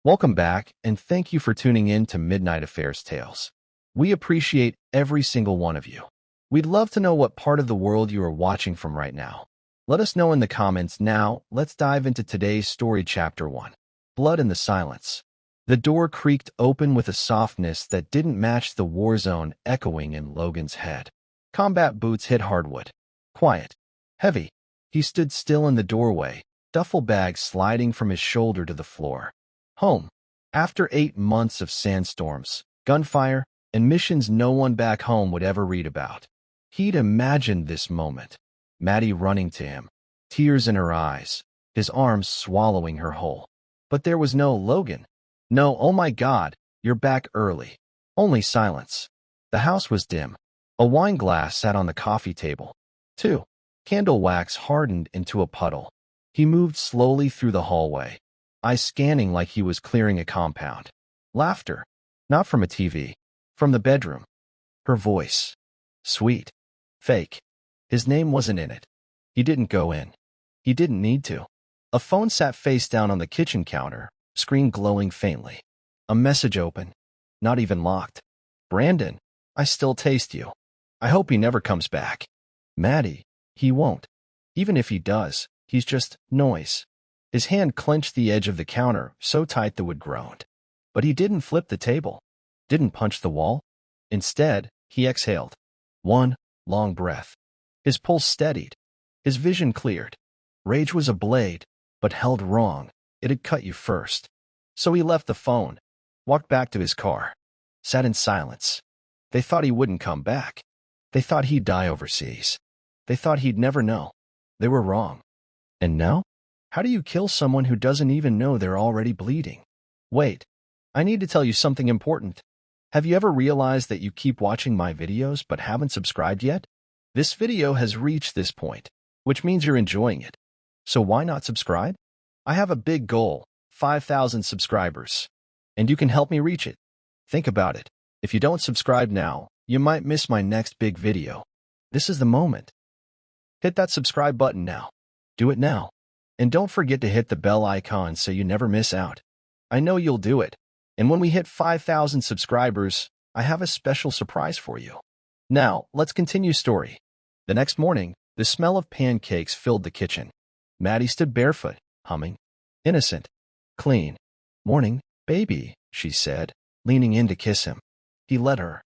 Welcome back, and thank you for tuning in to Midnight Affairs Tales. We appreciate every single one of you. We'd love to know what part of the world you are watching from right now. Let us know in the comments. Now, let's dive into today's story, Chapter 1. Blood in the Silence. The door creaked open with a softness that didn't match the war zone echoing in Logan's head. Combat boots hit hardwood. Quiet. Heavy. He stood still in the doorway, duffel bag sliding from his shoulder to the floor. Home. After 8 months of sandstorms, gunfire, and missions no one back home would ever read about. He'd imagined this moment. Maddie running to him, tears in her eyes, his arms swallowing her whole. But there was no Logan. No, oh my God, you're back early. Only silence. The house was dim. A wine glass sat on the coffee table. 2. Candle wax hardened into a puddle. He moved slowly through the hallway, eyes scanning like he was clearing a compound. Laughter. Not from a TV. From the bedroom. Her voice. Sweet. Fake. His name wasn't in it. He didn't go in. He didn't need to. A phone sat face down on the kitchen counter, screen glowing faintly. A message open. Not even locked. Brandon, I still taste you. I hope he never comes back. Maddie, he won't. Even if he does, he's just noise. His hand clenched the edge of the counter so tight the wood groaned. But he didn't flip the table. Didn't punch the wall. Instead, he exhaled. One long breath. His pulse steadied. His vision cleared. Rage was a blade, but held wrong. It had cut you first. So he left the phone, walked back to his car, sat in silence. They thought he wouldn't come back. They thought he'd die overseas. They thought he'd never know. They were wrong. And now? How do you kill someone who doesn't even know they're already bleeding? Wait, I need to tell you something important. Have you ever realized that you keep watching my videos but haven't subscribed yet? This video has reached this point, which means you're enjoying it. So why not subscribe? I have a big goal, 5,000 subscribers, and you can help me reach it. Think about it. If you don't subscribe now, you might miss my next big video. This is the moment. Hit that subscribe button now. Do it now. And don't forget to hit the bell icon so you never miss out. I know you'll do it. And when we hit 5,000 subscribers, I have a special surprise for you. Now, let's continue story. The next morning, the smell of pancakes filled the kitchen. Maddie stood barefoot, humming. Innocent. Clean. Morning, baby, she said, leaning in to kiss him. He let her.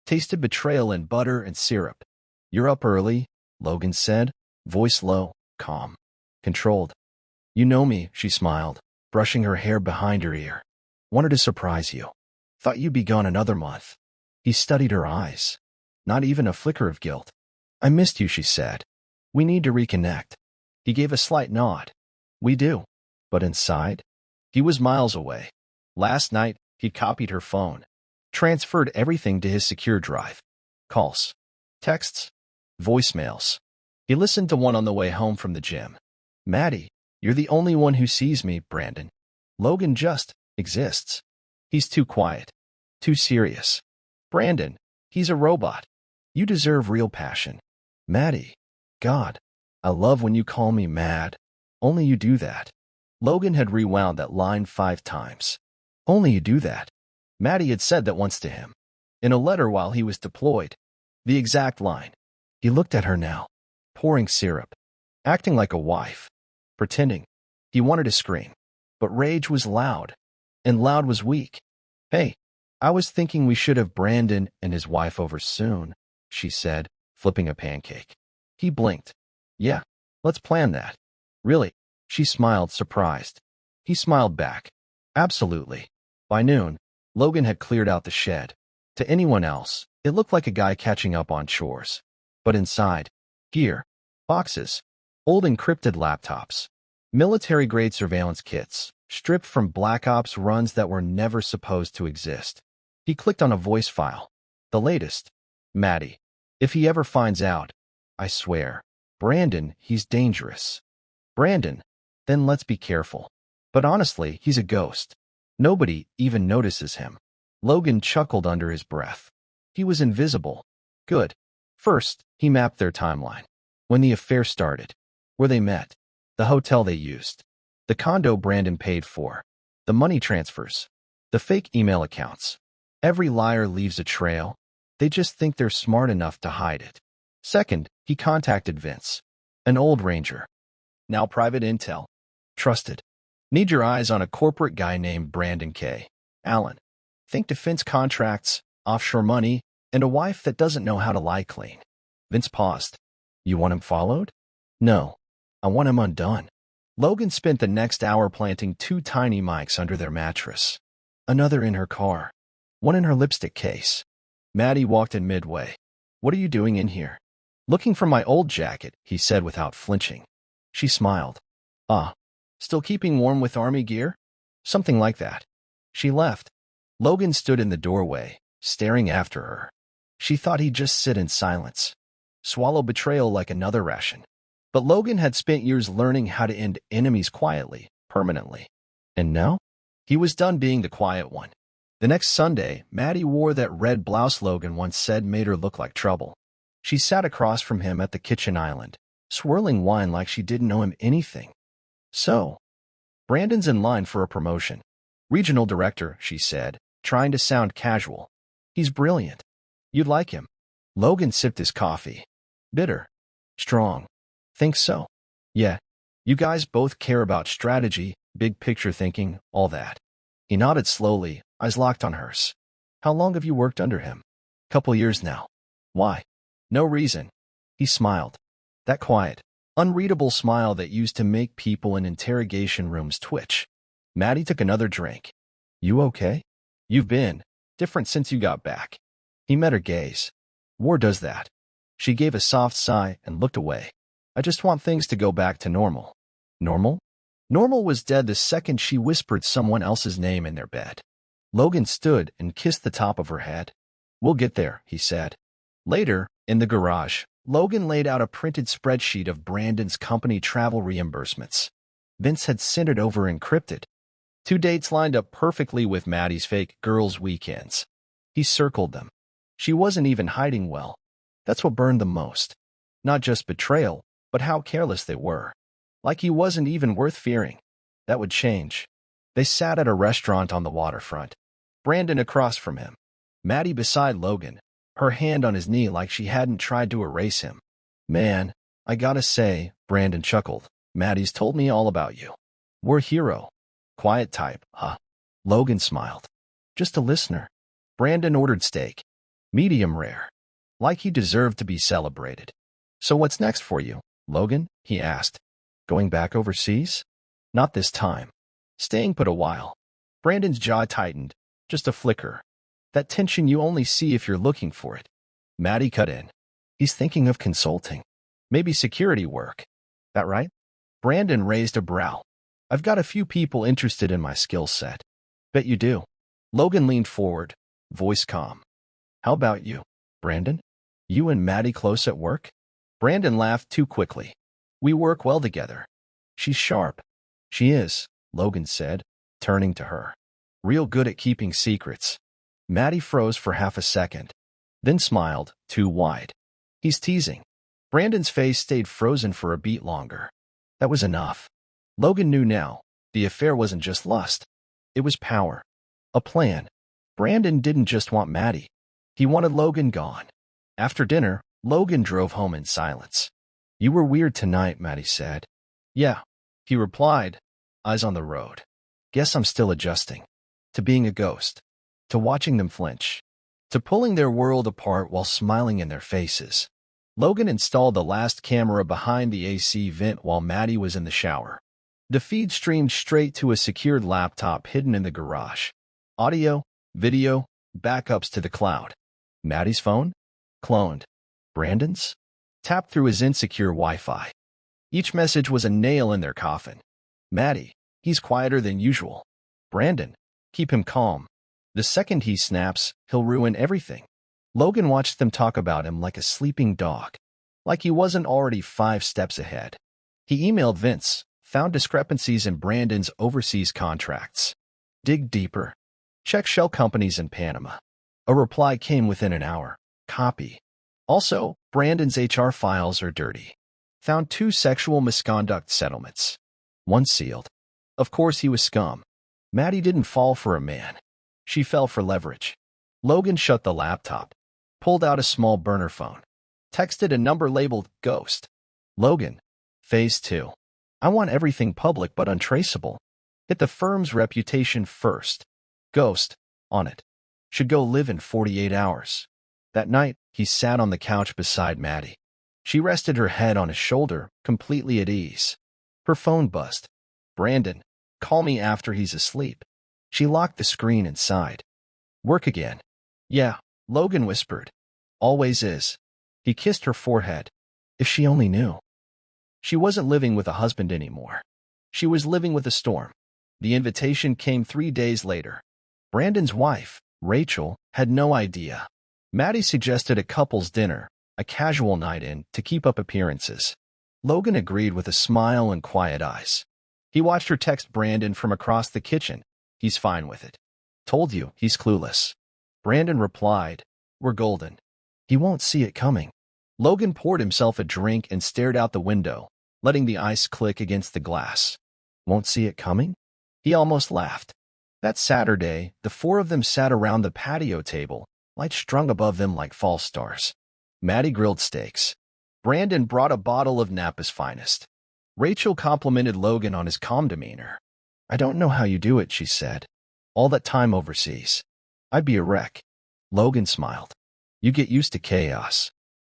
Tasted betrayal in butter and syrup. You're up early, Logan said, voice low, calm, controlled. You know me, she smiled, brushing her hair behind her ear. Wanted to surprise you. Thought you'd be gone another month. He studied her eyes. Not even a flicker of guilt. I missed you, she said. We need to reconnect. He gave a slight nod. We do. But inside? He was miles away. Last night, he'd copied her phone. Transferred everything to his secure drive. Calls. Texts. Voicemails. He listened to one on the way home from the gym. Maddie, you're the only one who sees me, Brandon. Logan just exists. He's too quiet. Too serious. Brandon, he's a robot. You deserve real passion. Maddie, God, I love when you call me mad. Only you do that. Logan had rewound that line 5 times. Only you do that. Maddie had said that once to him. In a letter while he was deployed. The exact line. He looked at her now. Pouring syrup. Acting like a wife. Pretending. He wanted to scream. But rage was loud. And loud was weak. Hey, I was thinking we should have Brandon and his wife over soon, she said, flipping a pancake. He blinked. Yeah, let's plan that. Really? She smiled, surprised. He smiled back. Absolutely. By noon, Logan had cleared out the shed. To anyone else, it looked like a guy catching up on chores. But inside, gear, boxes, old encrypted laptops, military-grade surveillance kits, stripped from Black Ops runs that were never supposed to exist. He clicked on a voice file. The latest. Maddie. If he ever finds out, I swear. Brandon, he's dangerous. Brandon, then let's be careful. But honestly, he's a ghost. Nobody even notices him. Logan chuckled under his breath. He was invisible. Good. First, he mapped their timeline. When the affair started. Where they met. The hotel they used. The condo Brandon paid for. The money transfers. The fake email accounts. Every liar leaves a trail. They just think they're smart enough to hide it. Second, he contacted Vince, an old ranger. Now private intel. Trusted. Need your eyes on a corporate guy named Brandon K. Allen. Think defense contracts, offshore money, and a wife that doesn't know how to lie clean. Vince paused. You want him followed? No. I want him undone. Logan spent the next hour planting 2 tiny mics under their mattress. Another in her car. One in her lipstick case. Maddie walked in midway. What are you doing in here? Looking for my old jacket, he said without flinching. She smiled. Ah, still keeping warm with army gear? Something like that. She left. Logan stood in the doorway, staring after her. She thought he'd just sit in silence, swallow betrayal like another ration. But Logan had spent years learning how to end enemies quietly, permanently. And now? He was done being the quiet one. The next Sunday, Maddie wore that red blouse Logan once said made her look like trouble. She sat across from him at the kitchen island, swirling wine like she didn't know him anything. So, Brandon's in line for a promotion. Regional director, she said, trying to sound casual. He's brilliant. You'd like him. Logan sipped his coffee. Bitter. Strong. Think so? Yeah. You guys both care about strategy, big picture thinking, all that. He nodded slowly, eyes locked on hers. How long have you worked under him? Couple years now. Why? No reason. He smiled. That quiet, unreadable smile that used to make people in interrogation rooms twitch. Maddie took another drink. You okay? You've been different since you got back. He met her gaze. War does that. She gave a soft sigh and looked away. I just want things to go back to normal. Normal? Normal was dead the second she whispered someone else's name in their bed. Logan stood and kissed the top of her head. We'll get there, he said. Later, in the garage, Logan laid out a printed spreadsheet of Brandon's company travel reimbursements. Vince had sent it over encrypted. 2 dates lined up perfectly with Maddie's fake girls' weekends. He circled them. She wasn't even hiding well. That's what burned the most. Not just betrayal, but how careless they were. Like he wasn't even worth fearing. That would change. They sat at a restaurant on the waterfront. Brandon across from him. Maddie beside Logan, her hand on his knee like she hadn't tried to erase him. Man, I gotta say, Brandon chuckled. Maddie's told me all about you. We're hero. Quiet type, huh? Logan smiled. Just a listener. Brandon ordered steak. Medium rare. Like he deserved to be celebrated. So what's next for you, Logan? He asked. Going back overseas? Not this time. Staying put a while. Brandon's jaw tightened. Just a flicker. That tension you only see if you're looking for it. Maddie cut in. He's thinking of consulting. Maybe security work. That right? Brandon raised a brow. I've got a few people interested in my skill set. Bet you do. Logan leaned forward, voice calm. How about you, Brandon? You and Maddie close at work? Brandon laughed too quickly. We work well together. She's sharp. She is, Logan said, turning to her. Real good at keeping secrets. Maddie froze for half a second, then smiled, too wide. He's teasing. Brandon's face stayed frozen for a beat longer. That was enough. Logan knew now, the affair wasn't just lust. It was power. A plan. Brandon didn't just want Maddie. He wanted Logan gone. After dinner, Logan drove home in silence. You were weird tonight, Maddie said. Yeah, he replied, eyes on the road. Guess I'm still adjusting. To being a ghost. To watching them flinch. To pulling their world apart while smiling in their faces. Logan installed the last camera behind the AC vent while Maddie was in the shower. The feed streamed straight to a secured laptop hidden in the garage. Audio, video, backups to the cloud. Maddie's phone? Cloned. Brandon's? Tapped through his insecure Wi-Fi. Each message was a nail in their coffin. Maddie, he's quieter than usual. Brandon, keep him calm. The second he snaps, he'll ruin everything. Logan watched them talk about him like a sleeping dog. Like he wasn't already 5 steps ahead. He emailed Vince, found discrepancies in Brandon's overseas contracts. Dig deeper. Check shell companies in Panama. A reply came within an hour. Copy. Also, Brandon's HR files are dirty. Found 2 sexual misconduct settlements. One sealed. Of course he was scum. Maddie didn't fall for a man. She fell for leverage. Logan shut the laptop, pulled out a small burner phone, texted a number labeled Ghost. Logan, Phase 2. I want everything public but untraceable. Hit the firm's reputation first. Ghost, on it. Should go live in 48 hours. That night, he sat on the couch beside Maddie. She rested her head on his shoulder, completely at ease. Her phone buzzed. Brandon, call me after he's asleep. She locked the screen and sighed. Work again. Yeah, Logan whispered. Always is. He kissed her forehead. If she only knew. She wasn't living with a husband anymore. She was living with a storm. The invitation came 3 days later. Brandon's wife, Rachel, had no idea. Maddie suggested a couple's dinner, a casual night in, to keep up appearances. Logan agreed with a smile and quiet eyes. He watched her text Brandon from across the kitchen. He's fine with it. Told you, he's clueless. Brandon replied, we're golden. He won't see it coming. Logan poured himself a drink and stared out the window, letting the ice click against the glass. Won't see it coming? He almost laughed. That Saturday, the four of them sat around the patio table, lights strung above them like false stars. Maddie grilled steaks. Brandon brought a bottle of Napa's finest. Rachel complimented Logan on his calm demeanor. I don't know how you do it, she said. All that time overseas. I'd be a wreck. Logan smiled. You get used to chaos.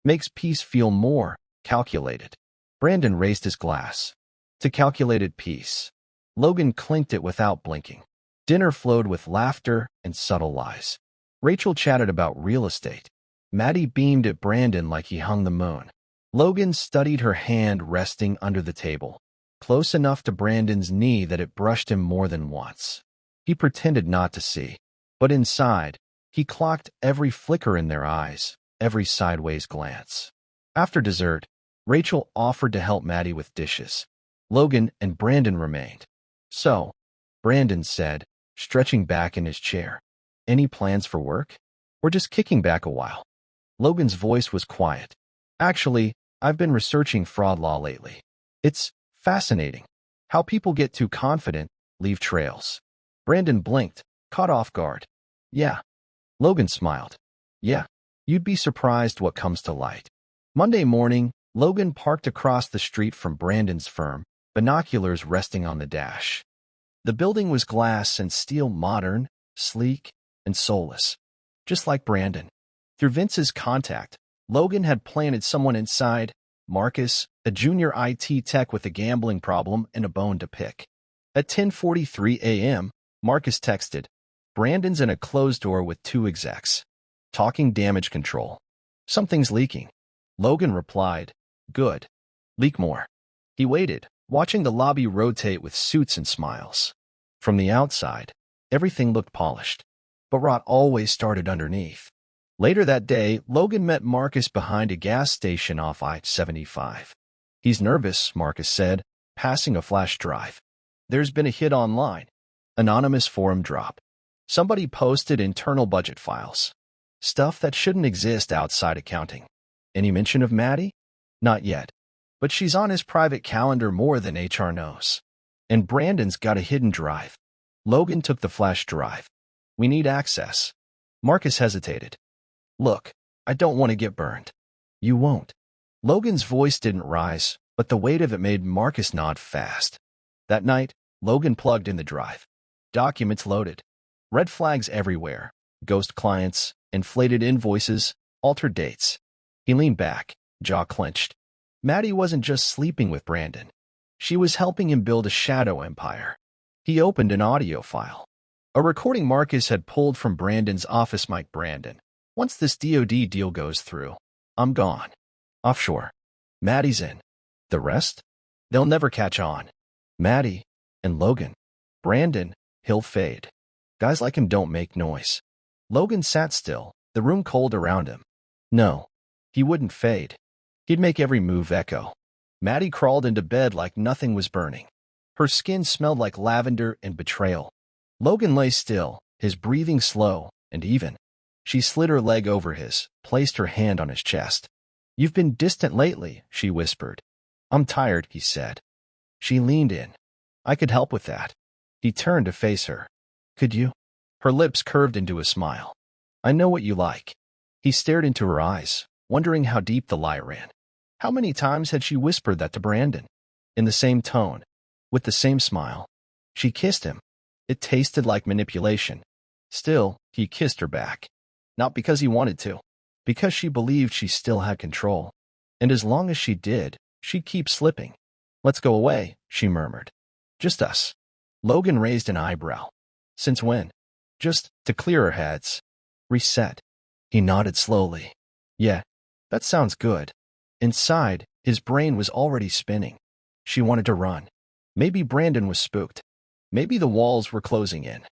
Makes peace feel more calculated. Brandon raised his glass. To calculated peace. Logan clinked it without blinking. Dinner flowed with laughter and subtle lies. Rachel chatted about real estate. Maddie beamed at Brandon like he hung the moon. Logan studied her hand resting under the table, close enough to Brandon's knee that it brushed him more than once. He pretended not to see, but inside, he clocked every flicker in their eyes, every sideways glance. After dessert, Rachel offered to help Maddie with dishes. Logan and Brandon remained. So, Brandon said, stretching back in his chair, any plans for work? Or just kicking back a while? Logan's voice was quiet. Actually, I've been researching fraud law lately. It's fascinating how people get too confident, leave trails. Brandon blinked, caught off guard. Yeah. Logan smiled. Yeah, you'd be surprised what comes to light. Monday morning, Logan parked across the street from Brandon's firm, binoculars resting on the dash. The building was glass and steel, modern, sleek, and soulless, just like Brandon. Through Vince's contact, Logan had planted someone inside, Marcus, a junior IT tech with a gambling problem and a bone to pick. At 10:43 a.m., Marcus texted, Brandon's in a closed door with 2 execs. Talking damage control. Something's leaking. Logan replied, good. Leak more. He waited, watching the lobby rotate with suits and smiles. From the outside, everything looked polished, but rot always started underneath. Later that day, Logan met Marcus behind a gas station off I-75. He's nervous, Marcus said, passing a flash drive. There's been a hit online. Anonymous forum drop. Somebody posted internal budget files. Stuff that shouldn't exist outside accounting. Any mention of Maddie? Not yet. But she's on his private calendar more than HR knows. And Brandon's got a hidden drive. Logan took the flash drive. We need access. Marcus hesitated. Look, I don't want to get burned. You won't. Logan's voice didn't rise, but the weight of it made Marcus nod fast. That night, Logan plugged in the drive. Documents loaded. Red flags everywhere. Ghost clients, inflated invoices, altered dates. He leaned back, jaw clenched. Maddie wasn't just sleeping with Brandon. She was helping him build a shadow empire. He opened an audio file. A recording Marcus had pulled from Brandon's office mic. Brandon. Once this DoD deal goes through, I'm gone. Offshore. Maddie's in. The rest? They'll never catch on. Maddie and Logan. Brandon, he'll fade. Guys like him don't make noise. Logan sat still, the room cold around him. No, he wouldn't fade. He'd make every move echo. Maddie crawled into bed like nothing was burning. Her skin smelled like lavender and betrayal. Logan lay still, his breathing slow and even. She slid her leg over his, placed her hand on his chest. You've been distant lately, she whispered. I'm tired, he said. She leaned in. I could help with that. He turned to face her. Could you? Her lips curved into a smile. I know what you like. He stared into her eyes, wondering how deep the lie ran. How many times had she whispered that to Brandon? In the same tone, with the same smile. She kissed him. It tasted like manipulation. Still, he kissed her back. Not because he wanted to, because she believed she still had control. And as long as she did, she'd keep slipping. Let's go away, she murmured. Just us. Logan raised an eyebrow. Since when? Just to clear our heads. Reset. He nodded slowly. Yeah, that sounds good. Inside, his brain was already spinning. She wanted to run. Maybe Brandon was spooked. Maybe the walls were closing in.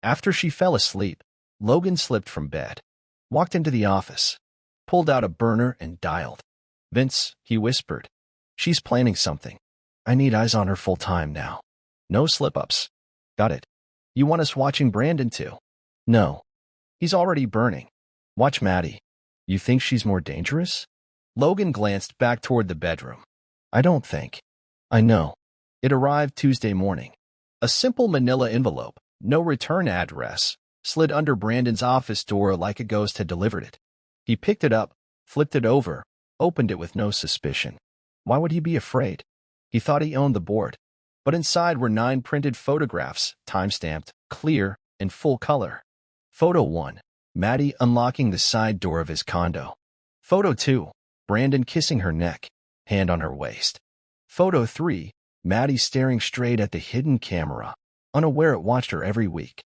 After she fell asleep, Logan slipped from bed, walked into the office, pulled out a burner and dialed. Vince, he whispered. She's planning something. I need eyes on her full time now. No slip-ups. Got it. You want us watching Brandon too? No. He's already burning. Watch Maddie. You think she's more dangerous? Logan glanced back toward the bedroom. I don't think. I know. It arrived Tuesday morning. A simple manila envelope, no return address, slid under Brandon's office door like a ghost had delivered it. He picked it up, flipped it over, opened it with no suspicion. Why would he be afraid? He thought he owned the board. But inside were 9 printed photographs, time-stamped, clear, and full color. Photo 1, Maddie unlocking the side door of his condo. Photo 2, Brandon kissing her neck, hand on her waist. Photo 3, Maddie staring straight at the hidden camera, unaware it watched her every week.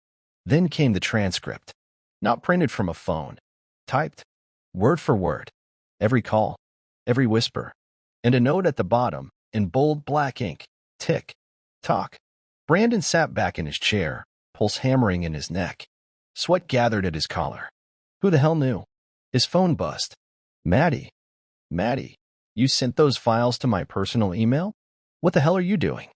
Then came the transcript. Not printed from a phone. Typed, word for word. Every call, every whisper. And a note at the bottom, in bold black ink. Tick. Tock. Brandon sat back in his chair, pulse hammering in his neck. Sweat gathered at his collar. Who the hell knew? His phone buzzed. Maddie. Maddie, you sent those files to my personal email? What the hell are you doing?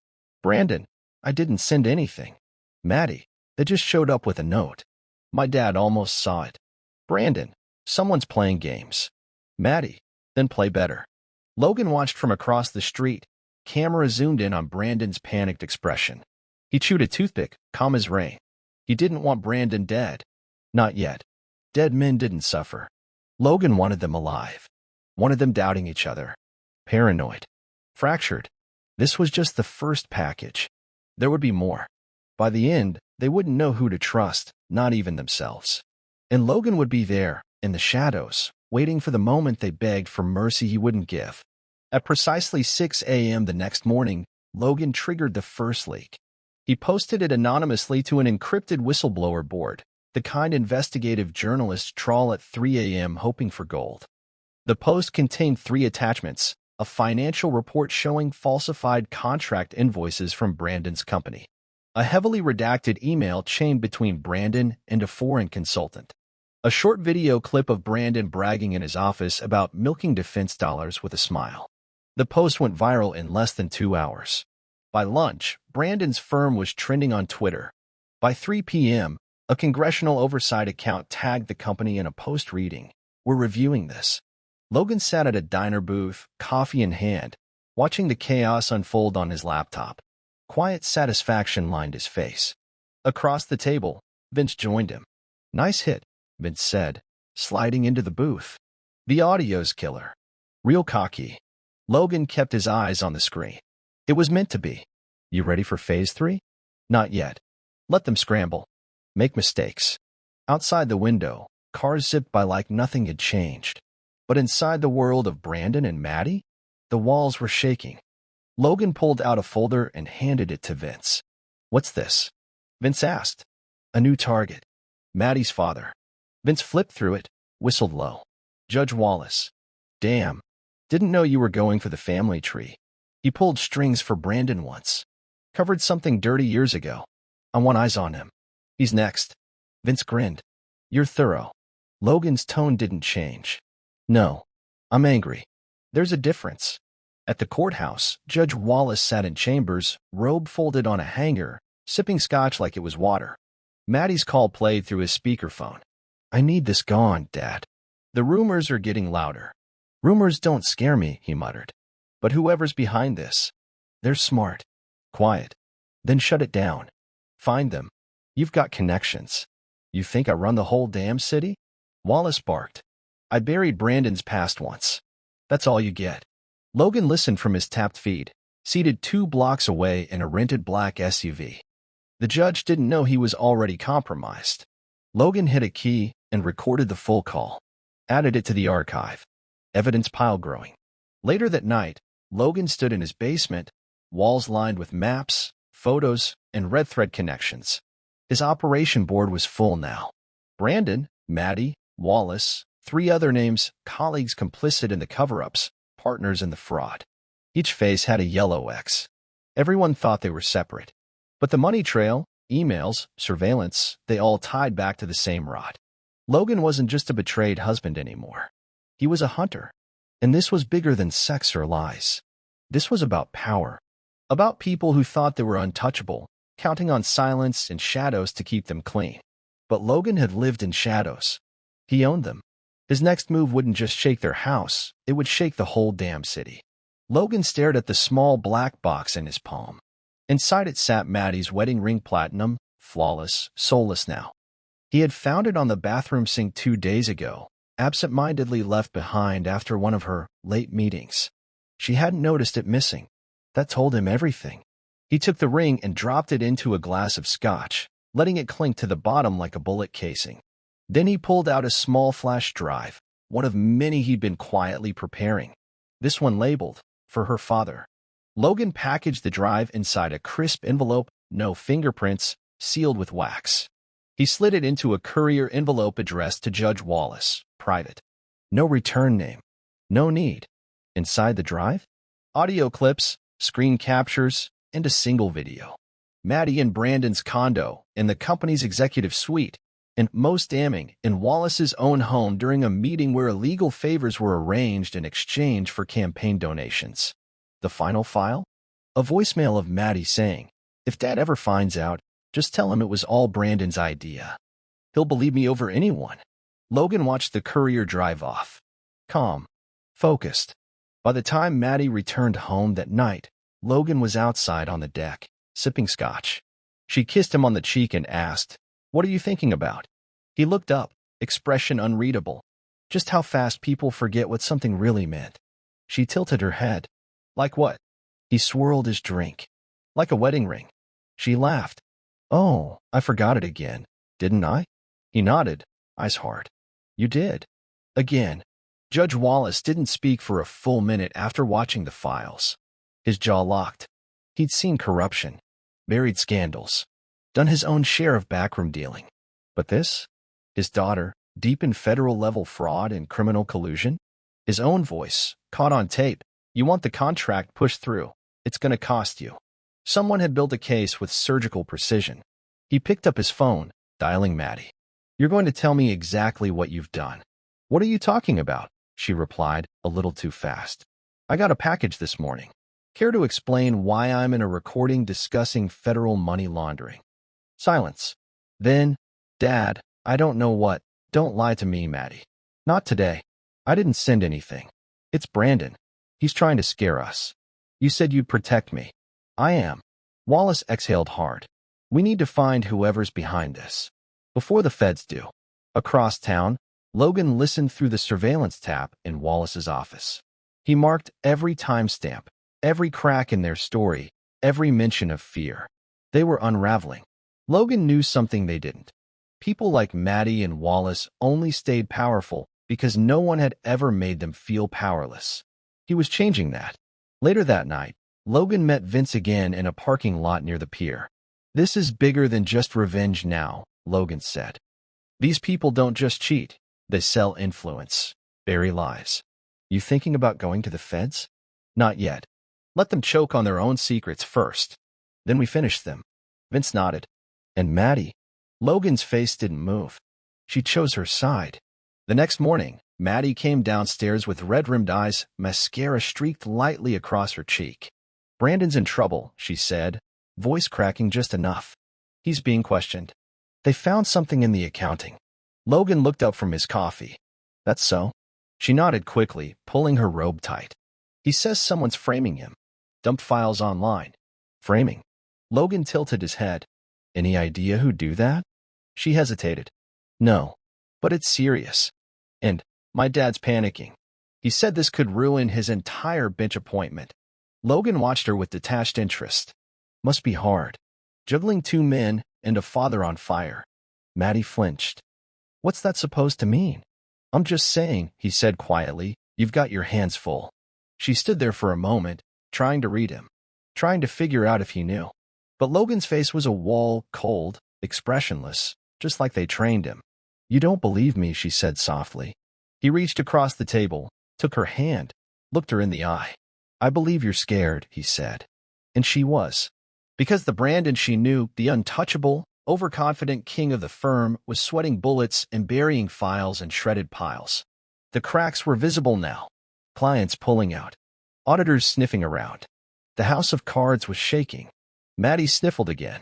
Brandon, I didn't send anything. Maddie, they just showed up with a note. My dad almost saw it. Brandon, someone's playing games. Maddie, then play better. Logan watched from across the street. Camera zoomed in on Brandon's panicked expression. He chewed a toothpick, calm as rain. He didn't want Brandon dead. Not yet. Dead men didn't suffer. Logan wanted them alive. Wanted them doubting each other. Paranoid. Fractured. This was just the first package. There would be more. By the end, they wouldn't know who to trust, not even themselves. And Logan would be there, in the shadows, waiting for the moment they begged for mercy he wouldn't give. At precisely 6 a.m. the next morning, Logan triggered the first leak. He posted it anonymously to an encrypted whistleblower board, the kind investigative journalists trawl at 3 a.m. hoping for gold. The post contained 3 attachments, a financial report showing falsified contract invoices from Brandon's company, a heavily redacted email chain between Brandon and a foreign consultant, a short video clip of Brandon bragging in his office about milking defense dollars with a smile. The post went viral in less than 2 hours. By lunch, Brandon's firm was trending on Twitter. By 3 p.m., a congressional oversight account tagged the company in a post reading, "We're reviewing this." Logan sat at a diner booth, coffee in hand, watching the chaos unfold on his laptop. Quiet satisfaction lined his face. Across the table, Vince joined him. "Nice hit," Vince said, sliding into the booth. "The audio's killer." Real cocky. Logan kept his eyes on the screen. It was meant to be. You ready for phase 3? Not yet. Let them scramble. Make mistakes. Outside the window, cars zipped by like nothing had changed. But inside the world of Brandon and Maddie, the walls were shaking. Logan pulled out a folder and handed it to Vince. "What's this?" Vince asked. "A new target. Maddie's father." Vince flipped through it, whistled low. "Judge Wallace. Damn. Didn't know you were going for the family tree. He pulled strings for Brandon once. Covered something dirty years ago. I want eyes on him. He's next." Vince grinned. "You're thorough." Logan's tone didn't change. "No. I'm angry. There's a difference." At the courthouse, Judge Wallace sat in chambers, robe folded on a hanger, sipping scotch like it was water. Maddie's call played through his speakerphone. "I need this gone, Dad. The rumors are getting louder." "Rumors don't scare me," he muttered. "But whoever's behind this, they're smart." "Quiet. Then shut it down." Find them. You've got connections. You think I run the whole damn city? Wallace barked. I buried Brandon's past once. That's all you get. Logan listened from his tapped feed, seated 2 blocks away in a rented black SUV. The judge didn't know he was already compromised. Logan hit a key and recorded the full call, added it to the archive. Evidence pile growing. Later that night, Logan stood in his basement, walls lined with maps, photos, and red thread connections. His operation board was full now. Brandon, Maddie, Wallace, 3 other names, colleagues complicit in the cover-ups, partners in the fraud. Each face had a yellow X. Everyone thought they were separate. But the money trail, emails, surveillance, they all tied back to the same rot. Logan wasn't just a betrayed husband anymore. He was a hunter. And this was bigger than sex or lies. This was about power. About people who thought they were untouchable, counting on silence and shadows to keep them clean. But Logan had lived in shadows. He owned them. His next move wouldn't just shake their house, it would shake the whole damn city. Logan stared at the small black box in his palm. Inside it sat Maddie's wedding ring, platinum, flawless, soulless now. He had found it on the bathroom sink 2 days ago, absent-mindedly left behind after one of her late meetings. She hadn't noticed it missing. That told him everything. He took the ring and dropped it into a glass of scotch, letting it clink to the bottom like a bullet casing. Then he pulled out a small flash drive, one of many he'd been quietly preparing. This one labeled, for her father. Logan packaged the drive inside a crisp envelope, no fingerprints, sealed with wax. He slid it into a courier envelope addressed to Judge Wallace, private. No return name. No need. Inside the drive? Audio clips, screen captures, and a single video. Maddie and Brandon's condo, in the company's executive suite, and most damning, in Wallace's own home during a meeting where illegal favors were arranged in exchange for campaign donations. The final file? A voicemail of Maddie saying, "If Dad ever finds out, just tell him it was all Brandon's idea. He'll believe me over anyone." Logan watched the courier drive off. Calm. Focused. By the time Maddie returned home that night, Logan was outside on the deck, sipping scotch. She kissed him on the cheek and asked, "What are you thinking about?" He looked up, expression unreadable. Just how fast people forget what something really meant. She tilted her head. "Like what?" He swirled his drink. "Like a wedding ring." She laughed. "Oh, I forgot it again, didn't I?" He nodded, eyes hard. "You did." Again. Judge Wallace didn't speak for a full minute after watching the files. His jaw locked. He'd seen corruption, buried scandals, done his own share of backroom dealing. But this? His daughter, deep in federal-level fraud and criminal collusion? His own voice, caught on tape. "You want the contract pushed through. It's going to cost you." Someone had built a case with surgical precision. He picked up his phone, dialing Maddie. "You're going to tell me exactly what you've done." "What are you talking about?" she replied, a little too fast. "I got a package this morning. Care to explain why I'm in a recording discussing federal money laundering?" Silence. Then, "Dad, I don't know what. Don't lie to me, Maddie. Not today. I didn't send anything. It's Brandon. He's trying to scare us. You said you'd protect me." "I am." Wallace exhaled hard. "We need to find whoever's behind this. Before the feds do." Across town, Logan listened through the surveillance tap in Wallace's office. He marked every timestamp, every crack in their story, every mention of fear. They were unraveling. Logan knew something they didn't. People like Maddie and Wallace only stayed powerful because no one had ever made them feel powerless. He was changing that. Later that night, Logan met Vince again in a parking lot near the pier. "This is bigger than just revenge now," Logan said. "These people don't just cheat. They sell influence, bury lives. You thinking about going to the feds?" "Not yet. Let them choke on their own secrets first. Then we finish them." Vince nodded. "And Maddie?" Logan's face didn't move. She chose her side. The next morning, Maddie came downstairs with red-rimmed eyes, mascara streaked lightly across her cheek. "Brandon's in trouble," she said, voice cracking just enough. "He's being questioned. They found something in the accounting." Logan looked up from his coffee. "That's so?" She nodded quickly, pulling her robe tight. "He says someone's framing him. Dumped files online." "Framing?" Logan tilted his head. Any idea who'd do that? She hesitated. No, but it's serious. And my dad's panicking. He said this could ruin his entire bench appointment. Logan watched her with detached interest. Must be hard. Juggling two men and a father on fire. Maddie flinched. What's that supposed to mean? I'm just saying, he said quietly, you've got your hands full. She stood there for a moment, trying to read him, trying to figure out if he knew. But Logan's face was a wall, cold, expressionless, just like they trained him. You don't believe me, she said softly. He reached across the table, took her hand, looked her in the eye. I believe you're scared, he said. And she was. Because the Brandon she knew, the untouchable, overconfident king of the firm, was sweating bullets and burying files in shredded piles. The cracks were visible now. Clients pulling out. Auditors sniffing around. The house of cards was shaking. Maddie sniffled again.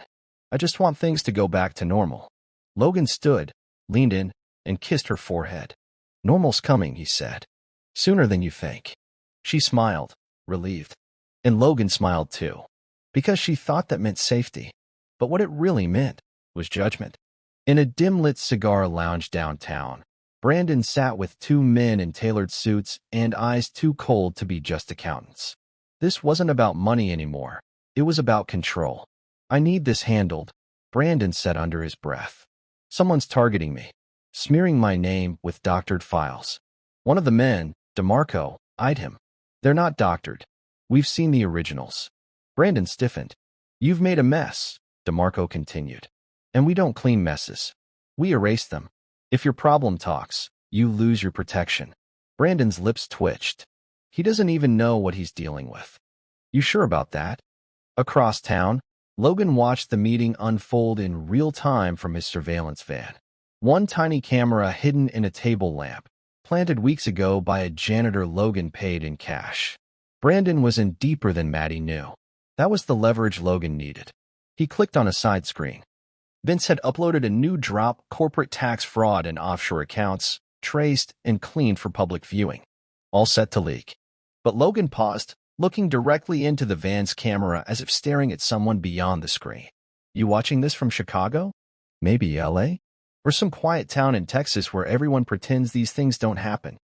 I just want things to go back to normal. Logan stood, leaned in, and kissed her forehead. Normal's coming, he said. Sooner than you think. She smiled, relieved. And Logan smiled too. Because she thought that meant safety. But what it really meant was judgment. In a dim-lit cigar lounge downtown, Brandon sat with two men in tailored suits and eyes too cold to be just accountants. This wasn't about money anymore. It was about control. I need this handled, Brandon said under his breath. Someone's targeting me, smearing my name with doctored files. One of the men, DeMarco, eyed him. They're not doctored. We've seen the originals. Brandon stiffened. You've made a mess, DeMarco continued. And we don't clean messes. We erase them. If your problem talks, you lose your protection. Brandon's lips twitched. He doesn't even know what he's dealing with. You sure about that? Across town, Logan watched the meeting unfold in real time from his surveillance van. One tiny camera hidden in a table lamp, planted weeks ago by a janitor Logan paid in cash. Brandon was in deeper than Maddie knew. That was the leverage Logan needed. He clicked on a side screen. Vince had uploaded a new drop, corporate tax fraud and offshore accounts, traced and cleaned for public viewing. All set to leak. But Logan paused, looking directly into the van's camera as if staring at someone beyond the screen. You watching this from Chicago? Maybe LA? Or some quiet town in Texas where everyone pretends these things don't happen.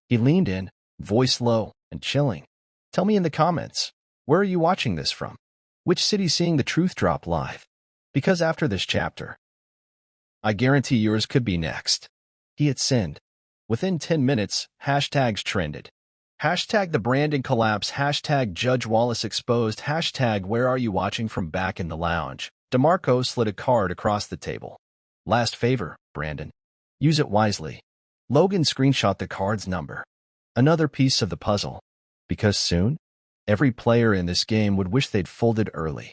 He leaned in, voice low and chilling. Tell me in the comments, where are you watching this from? Which city's seeing the truth drop live? Because after this chapter, I guarantee yours could be next. He had sinned. Within 10 minutes, hashtags trended. Hashtag the Brandon collapse, hashtag Judge Wallace exposed, hashtag where are you watching from back in the lounge. DeMarco slid a card across the table. Last favor, Brandon. Use it wisely. Logan screenshot the card's number. Another piece of the puzzle. Because soon, every player in this game would wish they'd folded early.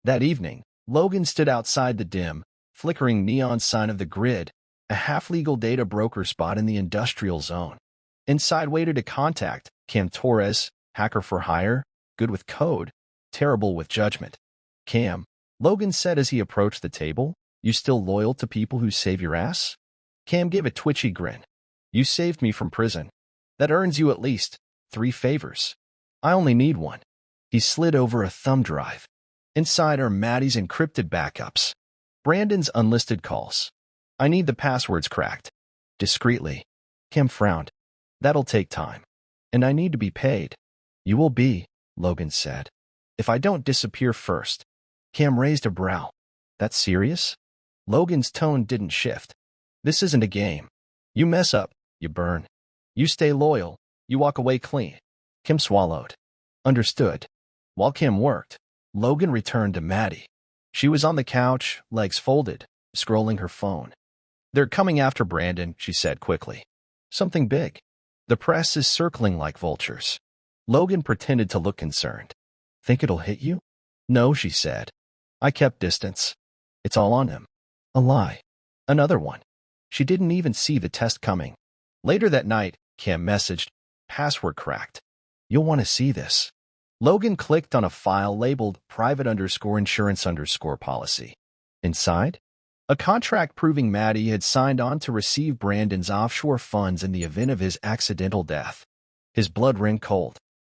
That evening, Logan stood outside the dim, flickering neon sign of the Grid, a half-legal data broker spot in the industrial zone. Inside waited a contact, Cam Torres, hacker for hire, good with code, terrible with judgment. Cam, Logan said as he approached the table, you still loyal to people who save your ass? Cam gave a twitchy grin. You saved me from prison. That earns you at least 3 favors. I only need one. He slid over a thumb drive. Inside are Maddie's encrypted backups. Brandon's unlisted calls. I need the passwords cracked. Discreetly. Cam frowned. That'll take time. And I need to be paid. You will be, Logan said. If I don't disappear first. Cam raised a brow. That's serious? Logan's tone didn't shift. This isn't a game. You mess up, you burn. You stay loyal, you walk away clean. Kim swallowed. Understood. While Kim worked, Logan returned to Maddie. She was on the couch, legs folded, scrolling her phone. They're coming after Brandon, she said quickly. Something big. The press is circling like vultures. Logan pretended to look concerned. Think it'll hit you? No, she said. I kept distance. It's all on him. A lie. Another one. She didn't even see the test coming. Later that night, Cam messaged, password cracked. You'll want to see this. Logan clicked on a file labeled private_insurance_policy. Inside, a contract proving Maddie had signed on to receive Brandon's offshore funds in the event of his accidental death. His blood ran cold.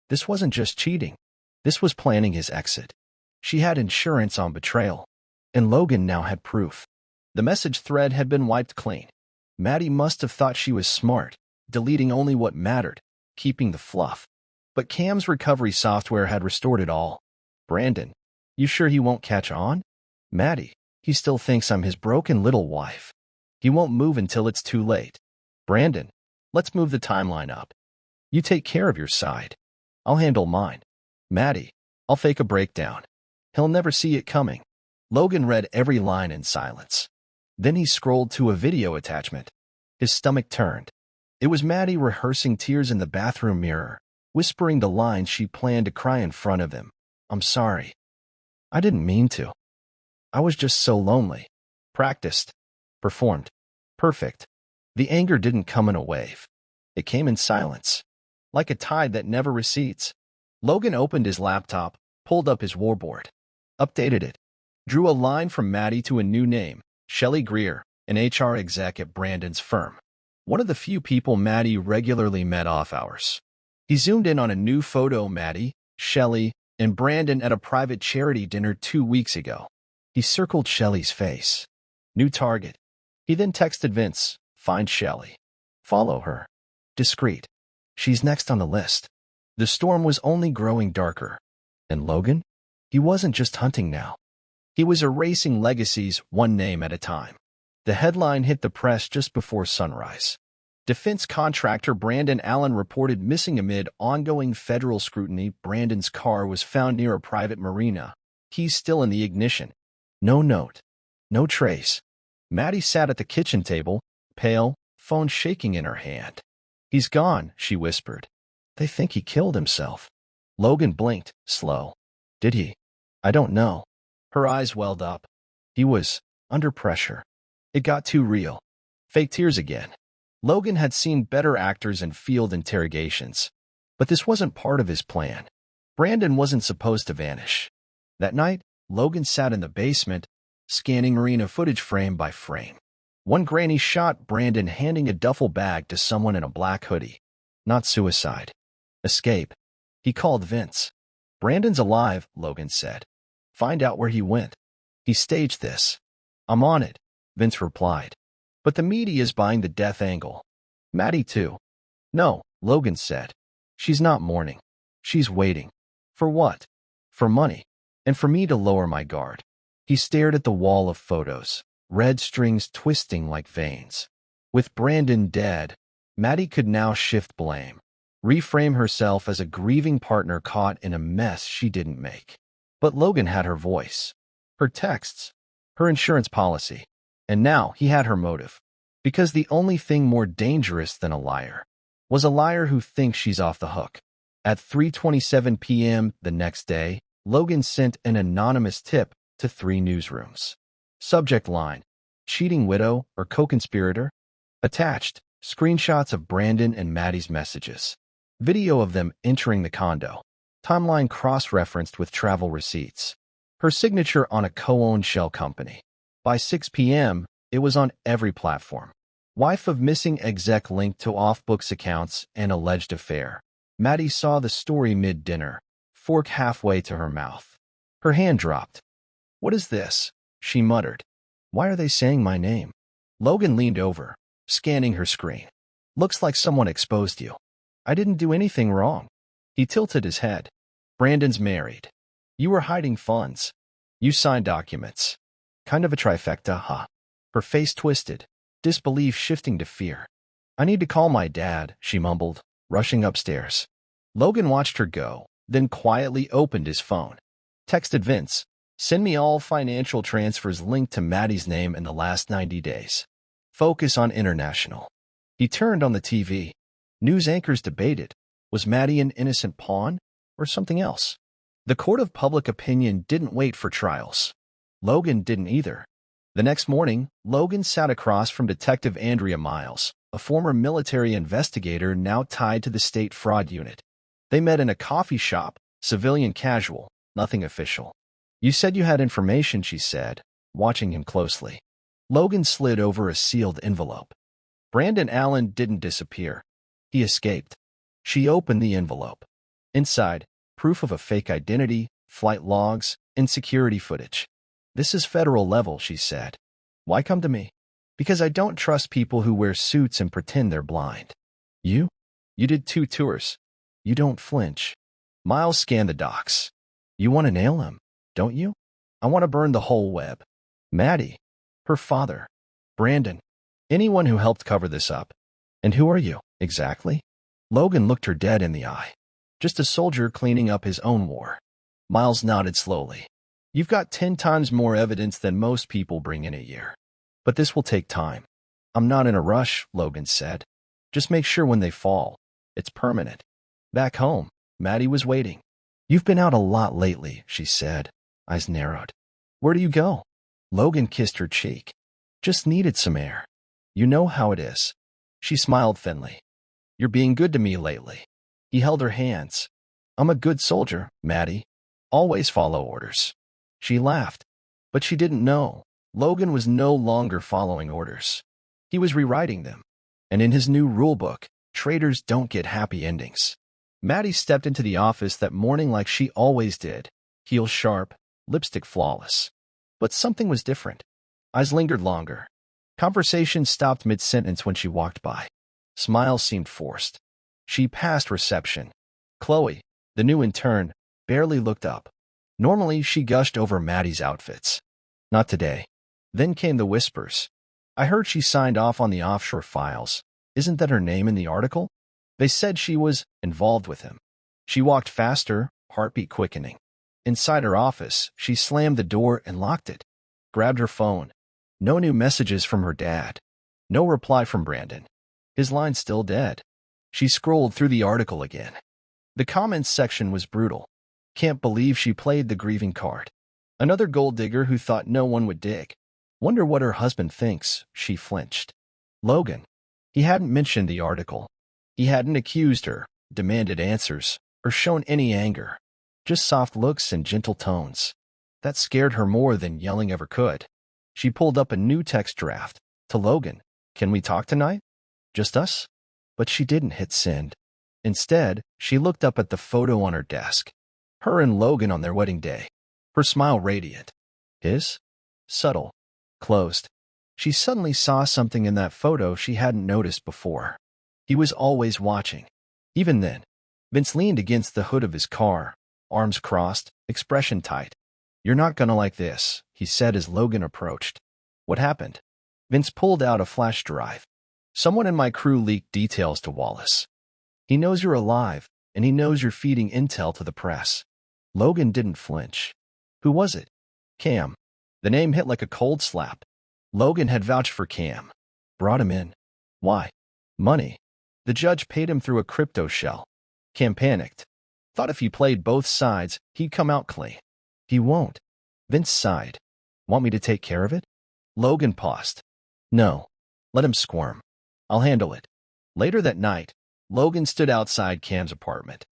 This wasn't just cheating. This was planning his exit. She had insurance on betrayal. And Logan now had proof. The message thread had been wiped clean. Maddie must have thought she was smart, deleting only what mattered, keeping the fluff. But Cam's recovery software had restored it all. Brandon, you sure he won't catch on? Maddie, he still thinks I'm his broken little wife. He won't move until it's too late. Brandon, let's move the timeline up. You take care of your side. I'll handle mine. Maddie, I'll fake a breakdown. He'll never see it coming. Logan read every line in silence. Then he scrolled to a video attachment. His stomach turned. It was Maddie rehearsing tears in the bathroom mirror, whispering the lines she planned to cry in front of him. I'm sorry. I didn't mean to. I was just so lonely. Practiced. Performed. Perfect. The anger didn't come in a wave. It came in silence, like a tide that never recedes. Logan opened his laptop, pulled up his warboard, updated it, drew a line from Maddie to a new name, Shelley Greer, an HR exec at Brandon's firm. One of the few people Maddie regularly met off hours. He zoomed in on a new photo: Maddie, Shelley, and Brandon at a private charity dinner 2 weeks ago. He circled Shelley's face. New target. He then texted Vince, find Shelley. Follow her. Discreet. She's next on the list. The storm was only growing darker. And Logan? He wasn't just hunting now. He was erasing legacies one name at a time. The headline hit the press just before sunrise. Defense contractor Brandon Allen reported missing amid ongoing federal scrutiny. Brandon's car was found near a private marina. Keys still in the ignition. No note. No trace. Maddie sat at the kitchen table, pale, phone shaking in her hand. He's gone, she whispered. They think he killed himself. Logan blinked, slow. Did he? I don't know. Her eyes welled up. He was under pressure. It got too real. Fake tears again. Logan had seen better actors in field interrogations. But this wasn't part of his plan. Brandon wasn't supposed to vanish. That night, Logan sat in the basement, scanning marina footage frame by frame. One grainy shot Brandon handing a duffel bag to someone in a black hoodie. Not suicide. Escape. He called Vince. Brandon's alive, Logan said. Find out where he went. He staged this. I'm on it, Vince replied. But the media's buying the death angle. Maddie too. No, Logan said. She's not mourning. She's waiting. For what? For money. And for me to lower my guard. He stared at the wall of photos, red strings twisting like veins. With Brandon dead, Maddie could now shift blame, reframe herself as a grieving partner caught in a mess she didn't make. But Logan had her voice, her texts, her insurance policy, and now he had her motive. Because the only thing more dangerous than a liar was a liar who thinks she's off the hook. At 3:27 p.m. the next day, Logan sent an anonymous tip to 3 newsrooms. Subject line: cheating widow or co-conspirator? Attached: screenshots of Brandon and Maddie's messages. Video of them entering the condo. Timeline cross-referenced with travel receipts. Her signature on a co-owned shell company. By 6 p.m., it was on every platform. Wife of missing exec linked to off-books accounts and alleged affair. Maddie saw the story mid-dinner, fork halfway to her mouth. Her hand dropped. What is this? She muttered. Why are they saying my name? Logan leaned over, scanning her screen. Looks like someone exposed you. I didn't do anything wrong. He tilted his head. Brandon's married. You were hiding funds. You signed documents. Kind of a trifecta, huh? Her face twisted, disbelief shifting to fear. I need to call my dad, she mumbled, rushing upstairs. Logan watched her go, then quietly opened his phone. Texted Vince. Send me all financial transfers linked to Maddie's name in the last 90 days. Focus on international. He turned on the TV. News anchors debated. Was Maddie an innocent pawn or something else? The court of public opinion didn't wait for trials. Logan didn't either. The next morning, Logan sat across from Detective Andrea Miles, a former military investigator now tied to the state fraud unit. They met in a coffee shop, civilian casual, nothing official. You said you had information, she said, watching him closely. Logan slid over a sealed envelope. Brandon Allen didn't disappear. He escaped. She opened the envelope. Inside, proof of a fake identity, flight logs, and security footage. This is federal level, she said. Why come to me? Because I don't trust people who wear suits and pretend they're blind. You? You did 2 tours. You don't flinch. Miles scanned the docs. You want to nail him, don't you? I want to burn the whole web. Maddie. Her father. Brandon. Anyone who helped cover this up. And who are you, exactly? Logan looked her dead in the eye. Just a soldier cleaning up his own war. Miles nodded slowly. You've got 10 times more evidence than most people bring in a year. But this will take time. I'm not in a rush, Logan said. Just make sure when they fall, it's permanent. Back home, Maddie was waiting. You've been out a lot lately, she said, eyes narrowed. Where do you go? Logan kissed her cheek. Just needed some air. You know how it is. She smiled thinly. You're being good to me lately. He held her hands. I'm a good soldier, Maddie. Always follow orders. She laughed, but she didn't know. Logan was no longer following orders. He was rewriting them. And in his new rulebook, traitors don't get happy endings. Maddie stepped into the office that morning like she always did, heels sharp, lipstick flawless. But something was different. Eyes lingered longer. Conversation stopped mid-sentence when she walked by. Smiles seemed forced. She passed reception. Chloe, the new intern, barely looked up. Normally, she gushed over Maddie's outfits. Not today. Then came the whispers. I heard she signed off on the offshore files. Isn't that her name in the article? They said she was involved with him. She walked faster, heartbeat quickening. Inside her office, she slammed the door and locked it. Grabbed her phone. No new messages from her dad. No reply from Brandon. His line still dead. She scrolled through the article again. The comments section was brutal. Can't believe she played the grieving card. Another gold digger who thought no one would dig. Wonder what her husband thinks, she flinched. Logan. He hadn't mentioned the article. He hadn't accused her, demanded answers, or shown any anger. Just soft looks and gentle tones. That scared her more than yelling ever could. She pulled up a new text draft. To Logan. Can we talk tonight? Just us? But she didn't hit send. Instead, she looked up at the photo on her desk. Her and Logan on their wedding day. Her smile radiant. His? Subtle. Closed. She suddenly saw something in that photo she hadn't noticed before. He was always watching. Even then, Vince leaned against the hood of his car, arms crossed, expression tight. You're not gonna like this, he said as Logan approached. What happened? Vince pulled out a flash drive. Someone in my crew leaked details to Wallace. He knows you're alive, and he knows you're feeding intel to the press. Logan didn't flinch. Who was it? Cam. The name hit like a cold slap. Logan had vouched for Cam. Brought him in. Why? Money. The judge paid him through a crypto shell. Cam panicked. Thought if he played both sides, he'd come out clean. He won't. Vince sighed. Want me to take care of it? Logan paused. No. Let him squirm. I'll handle it. Later that night, Logan stood outside Cam's apartment.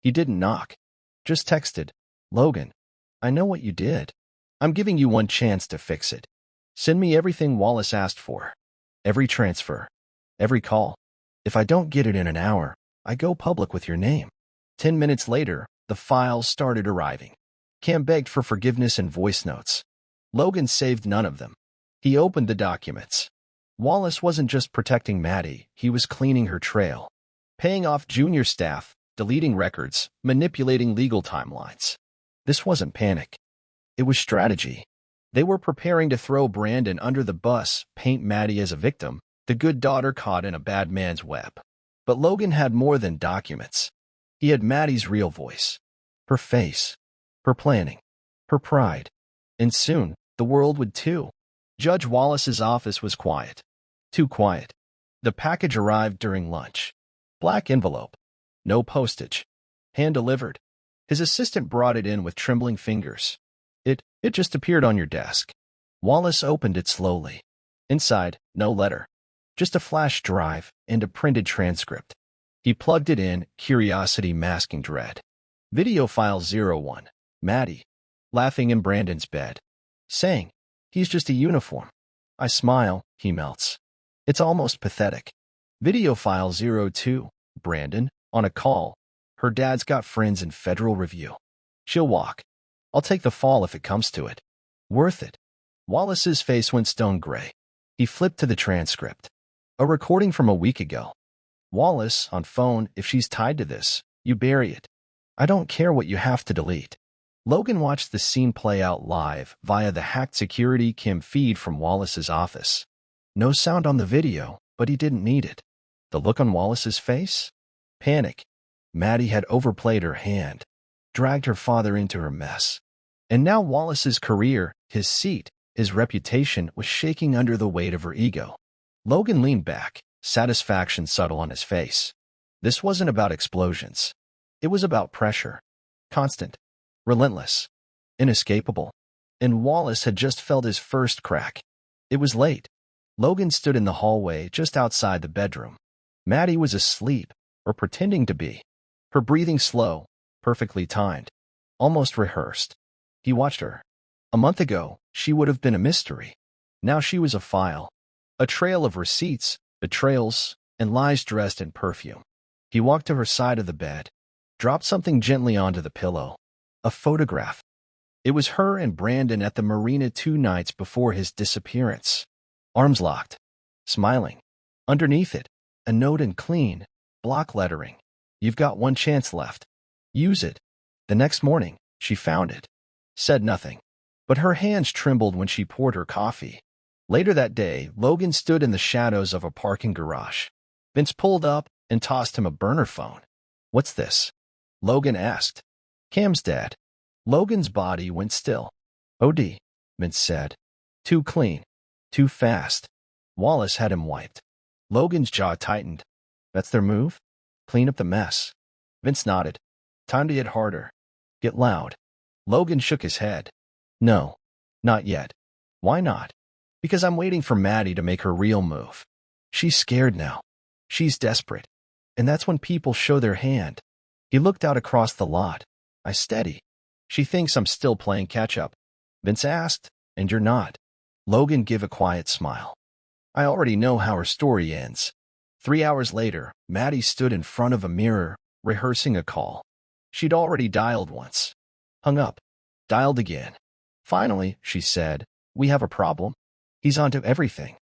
He didn't knock. Just texted. Logan, I know what you did. I'm giving you one chance to fix it. Send me everything Wallace asked for. Every transfer. Every call. If I don't get it in an hour, I go public with your name. 10 minutes later, the files started arriving. Cam begged for forgiveness and voice notes. Logan saved none of them. He opened the documents. Wallace wasn't just protecting Maddie, he was cleaning her trail. Paying off junior staff, deleting records, manipulating legal timelines. This wasn't panic. It was strategy. They were preparing to throw Brandon under the bus, paint Maddie as a victim, the good daughter caught in a bad man's web. But Logan had more than documents. He had Maddie's real voice. Her face. Her planning. Her pride. And soon, the world would too. Judge Wallace's office was quiet. Too quiet. The package arrived during lunch. Black envelope. No postage. Hand-delivered. His assistant brought it in with trembling fingers. It just appeared on your desk. Wallace opened it slowly. Inside, no letter. Just a flash drive and a printed transcript. He plugged it in, curiosity masking dread. Video file 01. Maddie. Laughing in Brandon's bed. Saying, he's just a uniform. I smile, he melts. It's almost pathetic. Video file 02. Brandon, on a call. Her dad's got friends in federal review. She'll walk. I'll take the fall if it comes to it. Worth it. Wallace's face went stone gray. He flipped to the transcript. A recording from a week ago. Wallace, on phone, if she's tied to this, you bury it. I don't care what you have to delete. Logan watched the scene play out live via the hacked security cam feed from Wallace's office. No sound on the video, but he didn't need it. The look on Wallace's face? Panic. Maddie had overplayed her hand, dragged her father into her mess. And now Wallace's career, his seat, his reputation was shaking under the weight of her ego. Logan leaned back, satisfaction subtle on his face. This wasn't about explosions. It was about pressure. Constant. Relentless. Inescapable. And Wallace had just felt his first crack. It was late. Logan stood in the hallway just outside the bedroom. Maddie was asleep, or pretending to be. Her breathing slow, perfectly timed, almost rehearsed. He watched her. A month ago, she would have been a mystery. Now she was a file. A trail of receipts, betrayals, and lies dressed in perfume. He walked to her side of the bed, dropped something gently onto the pillow. A photograph. It was her and Brandon at the marina 2 nights before his disappearance. Arms locked. Smiling. Underneath it, a note in clean, block lettering. You've got one chance left. Use it. The next morning, she found it. Said nothing. But her hands trembled when she poured her coffee. Later that day, Logan stood in the shadows of a parking garage. Vince pulled up and tossed him a burner phone. What's this? Logan asked. Cam's dead. Logan's body went still. OD, Vince said. Too clean. Too fast. Wallace had him wiped. Logan's jaw tightened. That's their move? Clean up the mess. Vince nodded. Time to hit harder. Get loud. Logan shook his head. No, not yet. Why not? Because I'm waiting for Maddie to make her real move. She's scared now. She's desperate. And that's when people show their hand. He looked out across the lot. I steady. She thinks I'm still playing catch-up. Vince asked, and you're not. Logan gave a quiet smile. I already know how her story ends. 3 hours later, Maddie stood in front of a mirror, rehearsing a call. She'd already dialed once. Hung up. Dialed again. Finally, she said, we have a problem. He's onto everything.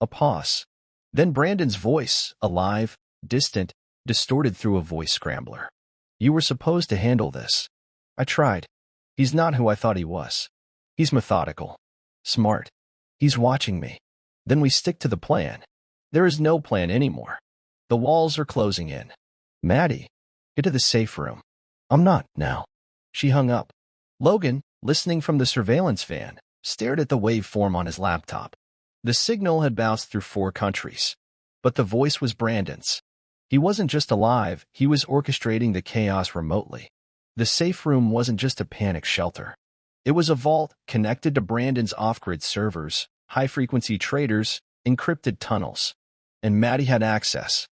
A pause. Then Brandon's voice, alive, distant, distorted through a voice scrambler. You were supposed to handle this. I tried. He's not who I thought he was. He's methodical. Smart. He's watching me. Then we stick to the plan. There is no plan anymore. The walls are closing in. Maddie, get to the safe room. I'm not now. She hung up. Logan, listening from the surveillance van, stared at the waveform on his laptop. The signal had bounced through 4 countries. But the voice was Brandon's. He wasn't just alive, he was orchestrating the chaos remotely. The safe room wasn't just a panic shelter. It was a vault connected to Brandon's off-grid servers, high-frequency traders, encrypted tunnels. And Maddie had access.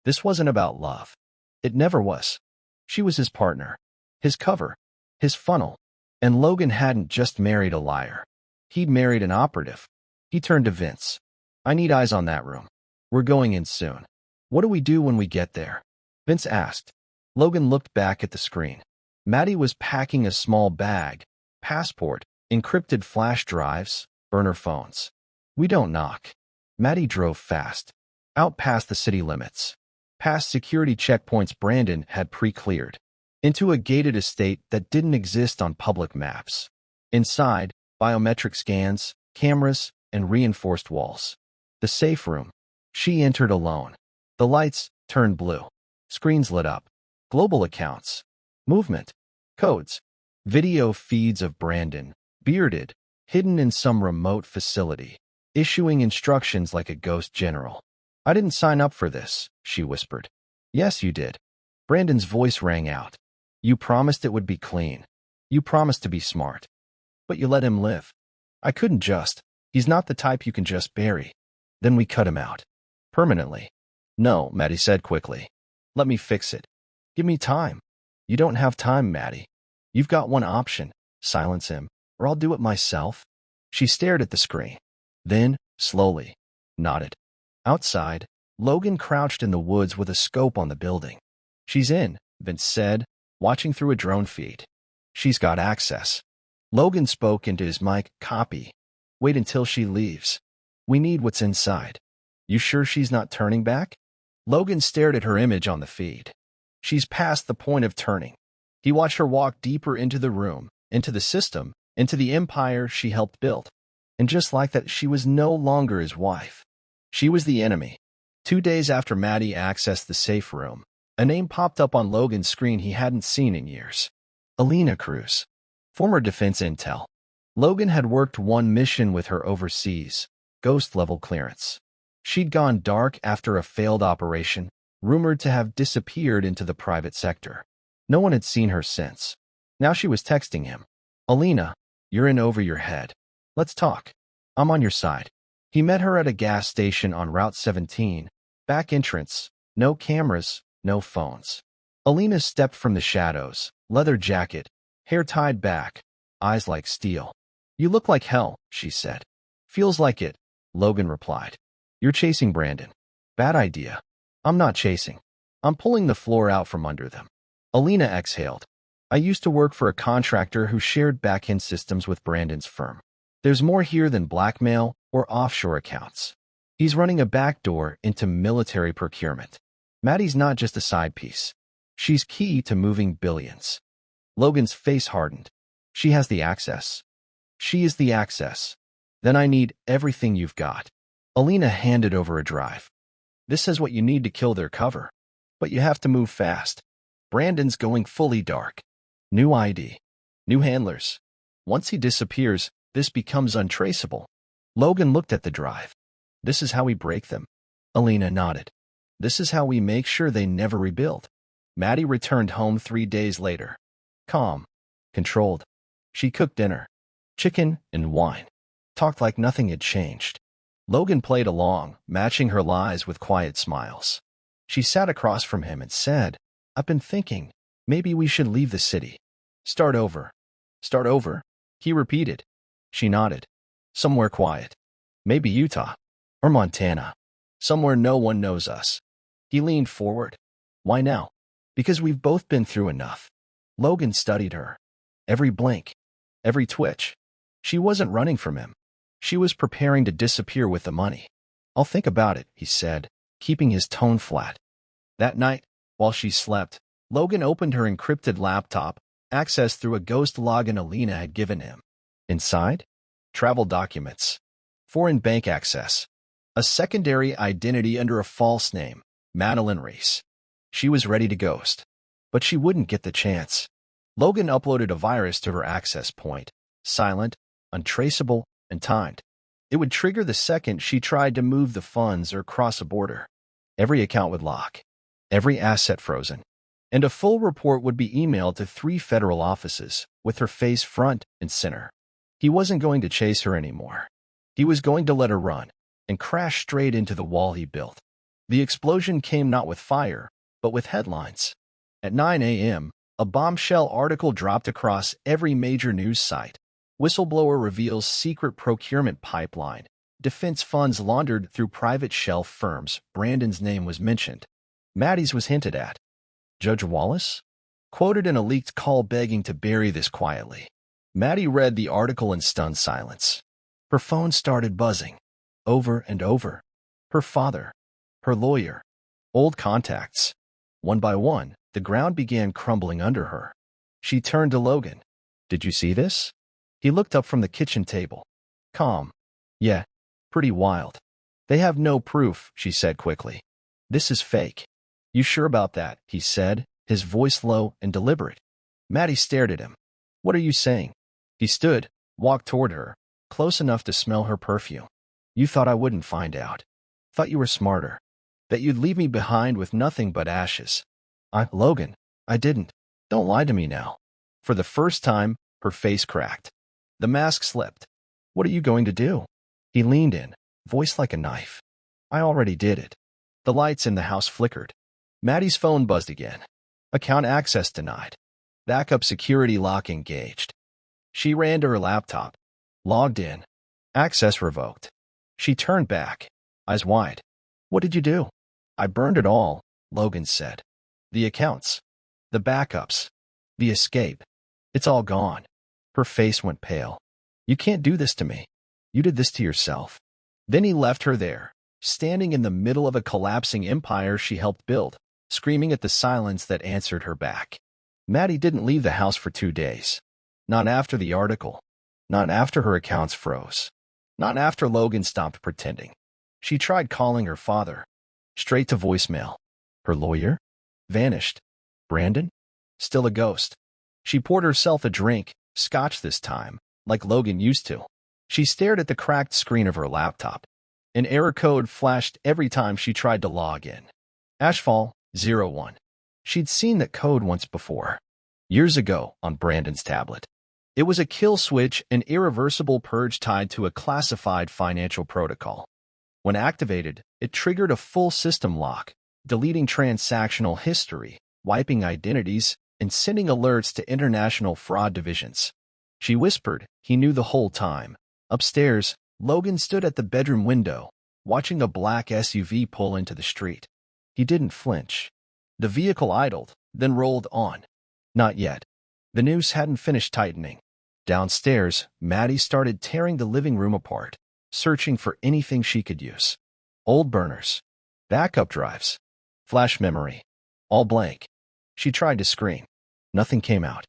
This wasn't about love. It never was. She was his partner, his cover, his funnel. And Logan hadn't just married a liar. He'd married an operative. He turned to Vince. I need eyes on that room. We're going in soon. What do we do when we get there? Vince asked. Logan looked back at the screen. Maddie was packing a small bag, passport, encrypted flash drives, burner phones. We don't knock. Maddie drove fast, out past the city limits, past security checkpoints Brandon had pre-cleared, into a gated estate that didn't exist on public maps. Inside, biometric scans, cameras, and reinforced walls. The safe room. She entered alone. The lights turned blue. Screens lit up. Global accounts. Movement. Codes. Video feeds of Brandon, bearded, hidden in some remote facility, issuing instructions like a ghost general. I didn't sign up for this, she whispered. Yes, you did. Brandon's voice rang out. You promised it would be clean. You promised to be smart. But you let him live. I couldn't just. He's not the type you can just bury. Then we cut him out. Permanently. No, Maddie said quickly. Let me fix it. Give me time. You don't have time, Maddie. You've got one option. Silence him, or I'll do it myself. She stared at the screen. Then, slowly, nodded. Outside, Logan crouched in the woods with a scope on the building. She's in, Vince said, watching through a drone feed. She's got access. Logan spoke into his mic. Copy. Wait until she leaves. We need what's inside. You sure she's not turning back? Logan stared at her image on the feed. She's past the point of turning. He watched her walk deeper into the room, into the system, into the empire she helped build. And just like that, she was no longer his wife. She was the enemy. 2 days after Maddie accessed the safe room, a name popped up on Logan's screen he hadn't seen in years. Alina Cruz, former defense intel. Logan had worked one mission with her overseas, ghost-level clearance. She'd gone dark after a failed operation, rumored to have disappeared into the private sector. No one had seen her since. Now she was texting him. Alina, you're in over your head. Let's talk. I'm on your side. He met her at a gas station on Route 17, back entrance, no cameras, no phones. Alina stepped from the shadows, leather jacket, hair tied back, eyes like steel. You look like hell, she said. Feels like it, Logan replied. You're chasing Brandon. Bad idea. I'm not chasing. I'm pulling the floor out from under them. Alina exhaled. I used to work for a contractor who shared back-end systems with Brandon's firm. There's more here than blackmail or offshore accounts. He's running a backdoor into military procurement. Maddie's not just a side piece. She's key to moving billions. Logan's face hardened. She has the access. She is the access. Then I need everything you've got. Alina handed over a drive. This is what you need to kill their cover. But you have to move fast. Brandon's going fully dark. New ID. New handlers. Once he disappears, this becomes untraceable. Logan looked at the drive. This is how we break them. Alina nodded. This is how we make sure they never rebuild. Maddie returned home 3 days later. Calm. Controlled. She cooked dinner. Chicken and wine. Talked like nothing had changed. Logan played along, matching her lies with quiet smiles. She sat across from him and said, I've been thinking, maybe we should leave the city. Start over. Start over? He repeated. She nodded. Somewhere quiet. Maybe Utah. Or Montana. Somewhere no one knows us. He leaned forward. Why now? Because we've both been through enough. Logan studied her. Every blink. Every twitch. She wasn't running from him. She was preparing to disappear with the money. I'll think about it, he said, keeping his tone flat. That night, while she slept, Logan opened her encrypted laptop, accessed through a ghost login Alina had given him. Inside? Travel documents. Foreign bank access. A secondary identity under a false name, Madeline Reese. She was ready to ghost. But she wouldn't get the chance. Logan uploaded a virus to her access point. Silent, untraceable, and timed. It would trigger the second she tried to move the funds or cross a border. Every account would lock. Every asset frozen. And a full report would be emailed to 3 federal offices, with her face front and center. He wasn't going to chase her anymore. He was going to let her run, and crash straight into the wall he built. The explosion came not with fire, but with headlines. At 9 a.m., a bombshell article dropped across every major news site. Whistleblower reveals secret procurement pipeline. Defense funds laundered through private shelf firms. Brandon's name was mentioned. Maddie's was hinted at. Judge Wallace? Quoted in a leaked call begging to bury this quietly. Maddie read the article in stunned silence. Her phone started buzzing. Over and over. Her father. Her lawyer. Old contacts. One by one, the ground began crumbling under her. She turned to Logan. Did you see this? He looked up from the kitchen table. Calm. Yeah, pretty wild. They have no proof, she said quickly. This is fake. You sure about that? He said, his voice low and deliberate. Maddie stared at him. What are you saying? He stood, walked toward her, close enough to smell her perfume. You thought I wouldn't find out. Thought you were smarter. That you'd leave me behind with nothing but ashes. Logan, I didn't. Don't lie to me now. For the first time, her face cracked. The mask slipped. What are you going to do? He leaned in, voice like a knife. I already did it. The lights in the house flickered. Maddie's phone buzzed again. Account access denied. Backup security lock engaged. She ran to her laptop. Logged in. Access revoked. She turned back, eyes wide. What did you do? I burned it all, Logan said. The accounts. The backups. The escape. It's all gone. Her face went pale. You can't do this to me. You did this to yourself. Then he left her there, standing in the middle of a collapsing empire she helped build, screaming at the silence that answered her back. Maddie didn't leave the house for 2 days. Not after the article. Not after her accounts froze. Not after Logan stopped pretending. She tried calling her father. Straight to voicemail. Her lawyer? Vanished. Brandon? Still a ghost. She poured herself a drink, scotch this time, like Logan used to. She stared at the cracked screen of her laptop. An error code flashed every time she tried to log in. Ashfall 01. She'd seen that code once before. Years ago on Brandon's tablet. It was a kill switch, an irreversible purge tied to a classified financial protocol. When activated, it triggered a full system lock, deleting transactional history, wiping identities, and sending alerts to international fraud divisions. She whispered, he knew the whole time. Upstairs, Logan stood at the bedroom window, watching a black SUV pull into the street. He didn't flinch. The vehicle idled, then rolled on. Not yet. The noose hadn't finished tightening. Downstairs, Maddie started tearing the living room apart, searching for anything she could use. Old burners, backup drives, flash memory, all blank. She tried to scream. Nothing came out.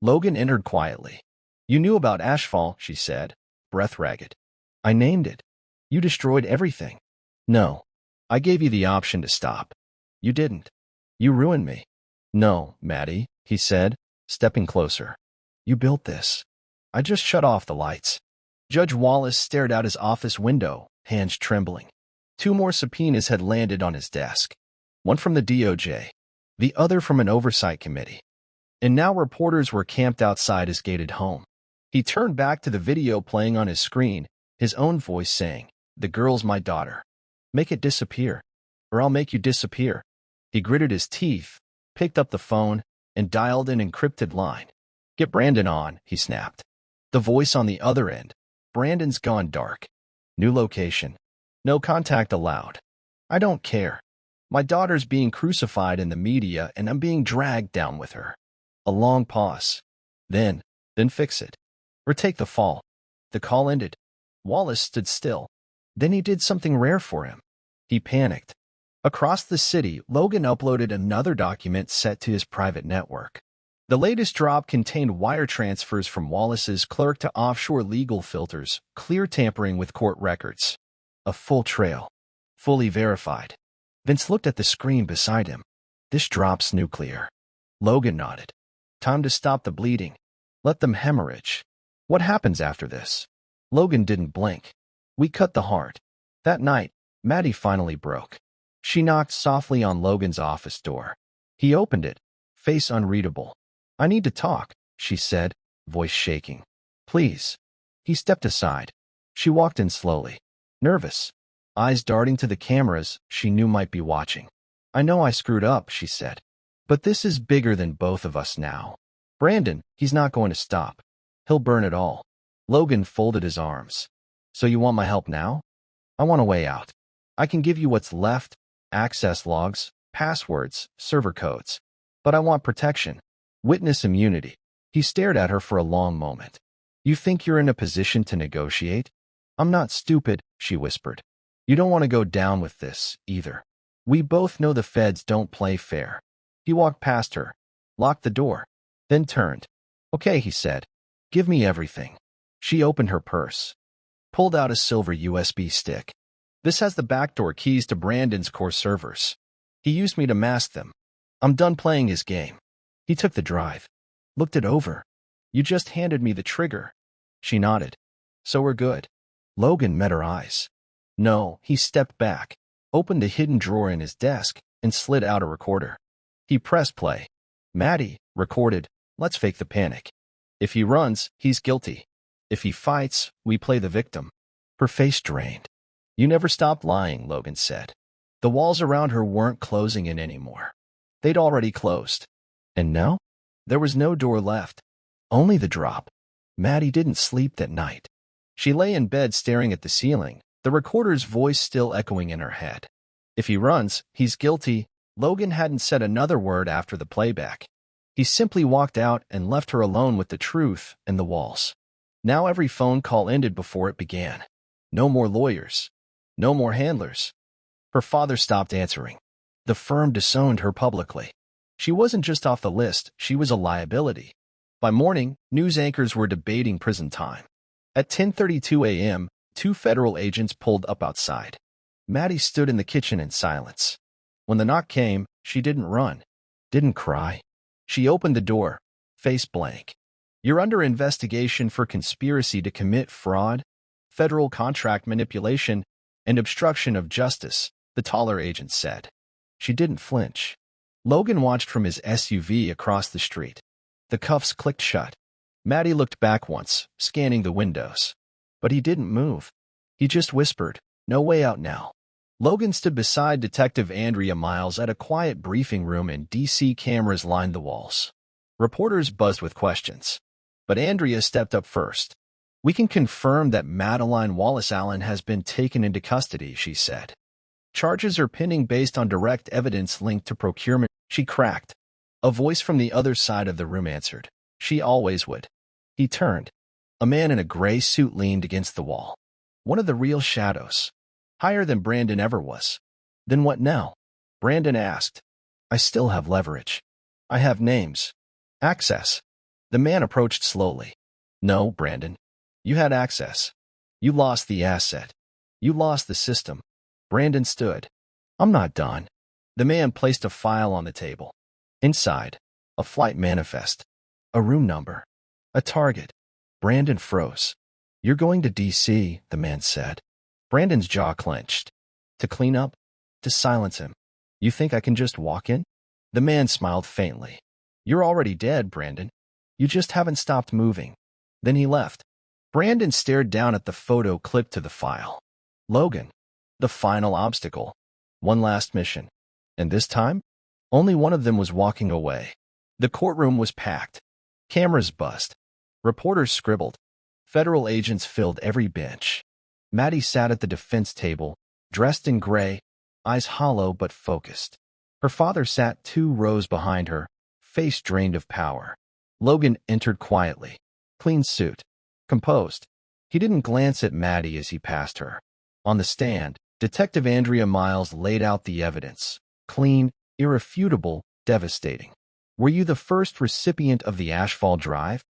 Logan entered quietly. You knew about Ashfall, she said, breath ragged. I named it. You destroyed everything. No. I gave you the option to stop. You didn't. You ruined me. No, Maddie, he said, stepping closer. You built this. I just shut off the lights. Judge Wallace stared out his office window, hands trembling. 2 more subpoenas had landed on his desk. One from the DOJ, the other from an oversight committee. And now reporters were camped outside his gated home. He turned back to the video playing on his screen, his own voice saying, "The girl's my daughter. Make it disappear, or I'll make you disappear." He gritted his teeth, picked up the phone, and dialed an encrypted line. "Get Brandon on," he snapped. The voice on the other end. "Brandon's gone dark. New location. No contact allowed. I don't care. My daughter's being crucified in the media and I'm being dragged down with her." A long pause. Then fix it. Or take the fall. The call ended. Wallace stood still. Then he did something rare for him. He panicked. Across the city, Logan uploaded another document set to his private network. The latest drop contained wire transfers from Wallace's clerk to offshore legal filters, clear tampering with court records. A full trail. Fully verified. Vince looked at the screen beside him. This drop's nuclear. Logan nodded. Time to stop the bleeding. Let them hemorrhage. What happens after this? Logan didn't blink. We cut the heart. That night, Maddie finally broke. She knocked softly on Logan's office door. He opened it, face unreadable. "I need to talk," she said, voice shaking. "Please." He stepped aside. She walked in slowly, nervous, eyes darting to the cameras she knew might be watching. "I know I screwed up," she said. "But this is bigger than both of us now. Brandon, he's not going to stop. He'll burn it all." Logan folded his arms. "So you want my help now?" "I want a way out. I can give you what's left, access logs, passwords, server codes. But I want protection. Witness immunity." He stared at her for a long moment. "You think you're in a position to negotiate?" "I'm not stupid," she whispered. "You don't want to go down with this, either. We both know the feds don't play fair." He walked past her, locked the door, then turned. "Okay," he said. "Give me everything." She opened her purse, pulled out a silver USB stick. "This has the backdoor keys to Brandon's core servers. He used me to mask them. I'm done playing his game." He took the drive, looked it over. "You just handed me the trigger." She nodded. "So we're good." Logan met her eyes. "No." He stepped back, opened a hidden drawer in his desk, and slid out a recorder. He pressed play. "Maddie," recorded, "let's fake the panic. If he runs, he's guilty. If he fights, we play the victim." Her face drained. "You never stopped lying," Logan said. The walls around her weren't closing in anymore. They'd already closed. And now? There was no door left. Only the drop. Maddie didn't sleep that night. She lay in bed staring at the ceiling, the recorder's voice still echoing in her head. If he runs, he's guilty. Logan hadn't said another word after the playback. He simply walked out and left her alone with the truth and the walls. Now every phone call ended before it began. No more lawyers. No more handlers. Her father stopped answering. The firm disowned her publicly. She wasn't just off the list, she was a liability. By morning, news anchors were debating prison time. At 10:32 a.m., 2 federal agents pulled up outside. Maddie stood in the kitchen in silence. When the knock came, she didn't run, didn't cry. She opened the door, face blank. "You're under investigation for conspiracy to commit fraud, federal contract manipulation, and obstruction of justice," the taller agent said. She didn't flinch. Logan watched from his SUV across the street. The cuffs clicked shut. Maddie looked back once, scanning the windows. But he didn't move. He just whispered, "No way out now." Logan stood beside Detective Andrea Miles at a quiet briefing room, and DC cameras lined the walls. Reporters buzzed with questions. But Andrea stepped up first. "We can confirm that Madeline Wallace Allen has been taken into custody," she said. "Charges are pending based on direct evidence linked to procurement," she cracked. A voice from the other side of the room answered. "She always would." He turned. A man in a gray suit leaned against the wall. One of the real shadows. Higher than Brandon ever was. "Then what now?" Brandon asked. "I still have leverage. I have names. Access." The man approached slowly. "No, Brandon. You had access. You lost the asset. You lost the system." Brandon stood. "I'm not done." The man placed a file on the table. Inside, a flight manifest. A room number. A target. Brandon froze. "You're going to DC," the man said. Brandon's jaw clenched. "To clean up? To silence him? You think I can just walk in?" The man smiled faintly. "You're already dead, Brandon. You just haven't stopped moving." Then he left. Brandon stared down at the photo clipped to the file. Logan. The final obstacle. One last mission. And this time, only one of them was walking away. The courtroom was packed. Cameras buzzed. Reporters scribbled. Federal agents filled every bench. Maddie sat at the defense table, dressed in gray, eyes hollow but focused. Her father sat 2 rows behind her, face drained of power. Logan entered quietly. Clean suit. Composed. He didn't glance at Maddie as he passed her. On the stand, Detective Andrea Miles laid out the evidence. Clean, irrefutable, devastating. "Were you the first recipient of the Ashfall Drive?"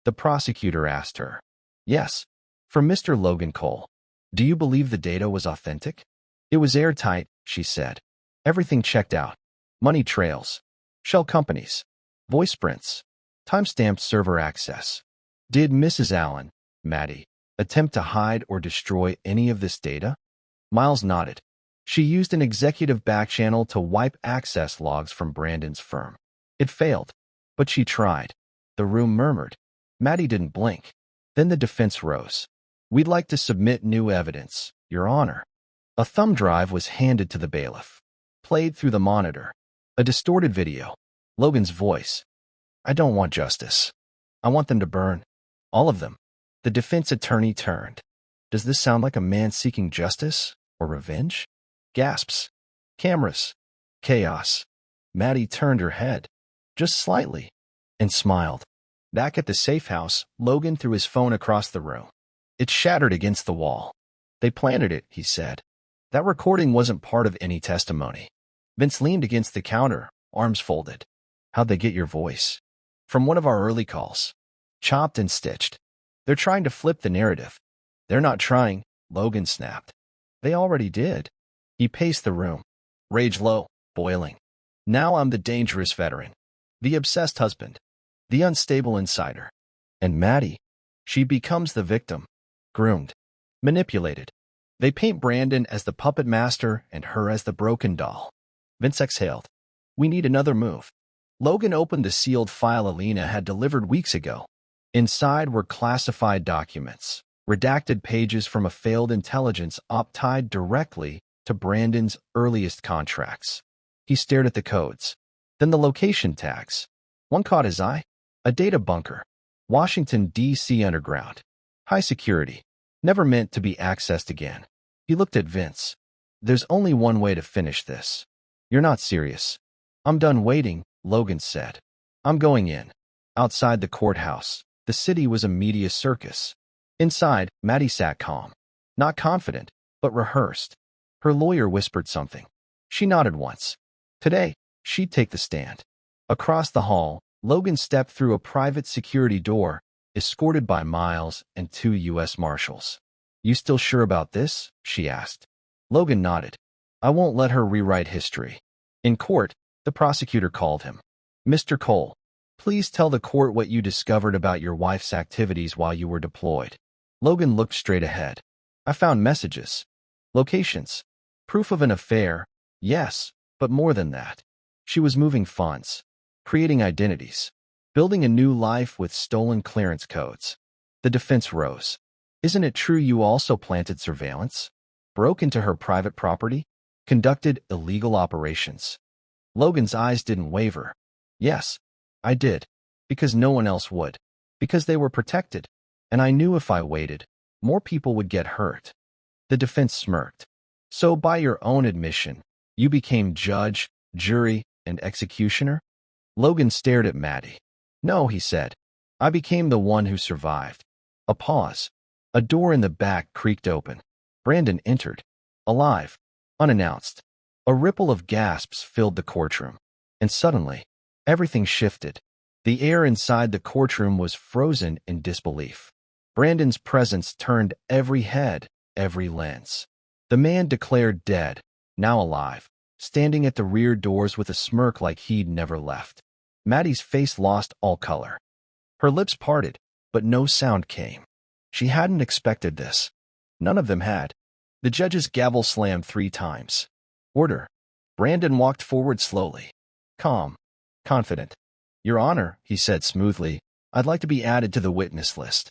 The prosecutor asked her. "Yes. From Mr. Logan Cole." "Do you believe the data was authentic?" "It was airtight," she said. "Everything checked out. Money trails. Shell companies. Voice prints. Timestamped server access." "Did Mrs. Allen, Maddie, attempt to hide or destroy any of this data?" Miles nodded. "She used an executive backchannel to wipe access logs from Brandon's firm. It failed, but she tried." The room murmured. Maddie didn't blink. Then the defense rose. "We'd like to submit new evidence, Your Honor." A thumb drive was handed to the bailiff. Played through the monitor. A distorted video. Logan's voice. "I don't want justice. I want them to burn. All of them." The defense attorney turned. "Does this sound like a man seeking justice or revenge?" Gasps. Cameras. Chaos. Maddie turned her head, just slightly, and smiled. Back at the safe house, Logan threw his phone across the room. It shattered against the wall. "They planted it," he said. "That recording wasn't part of any testimony." Vince leaned against the counter, arms folded. "How'd they get your voice?" "From one of our early calls. Chopped and stitched. They're trying to flip the narrative." "They're not trying," Logan snapped. "They already did." He paced the room. Rage low, boiling. "Now I'm the dangerous veteran. The obsessed husband. The unstable insider. And Maddie, she becomes the victim. Groomed. Manipulated. They paint Brandon as the puppet master and her as the broken doll." Vince exhaled. "We need another move." Logan opened the sealed file Alina had delivered weeks ago. Inside were classified documents, redacted pages from a failed intelligence op tied directly to Brandon's earliest contracts. He stared at the codes, then the location tags. One caught his eye. A data bunker. Washington, D.C. underground. High security. Never meant to be accessed again. He looked at Vince. "There's only one way to finish this." "You're not serious." "I'm done waiting," Logan said. I'm going in. Outside the courthouse, the city was a media circus. Inside, Maddie sat calm. Not confident, but rehearsed. Her lawyer whispered something. She nodded once. Today, she'd take the stand. Across the hall, Logan stepped through a private security door, escorted by Miles and 2 U.S. Marshals. You still sure about this? She asked. Logan nodded. I won't let her rewrite history. In court, the prosecutor called him. Mr. Cole, please tell the court what you discovered about your wife's activities while you were deployed. Logan looked straight ahead. I found messages, locations, proof of an affair, yes, but more than that. She was moving funds, creating identities, building a new life with stolen clearance codes. The defense rose. Isn't it true you also planted surveillance, broke into her private property, conducted illegal operations? Logan's eyes didn't waver. Yes, I did, because no one else would, because they were protected, and I knew if I waited, more people would get hurt. The defense smirked. So by your own admission, you became judge, jury, and executioner? Logan stared at Maddie. No, he said. I became the one who survived. A pause. A door in the back creaked open. Brandon entered. Alive. Unannounced. A ripple of gasps filled the courtroom. And suddenly, everything shifted. The air inside the courtroom was frozen in disbelief. Brandon's presence turned every head, every lens. The man declared dead, now alive, standing at the rear doors with a smirk like he'd never left. Maddie's face lost all color. Her lips parted, but no sound came. She hadn't expected this. None of them had. The judge's gavel slammed 3 times. Order. Brandon walked forward slowly. Calm. Confident. Your Honor, he said smoothly, I'd like to be added to the witness list.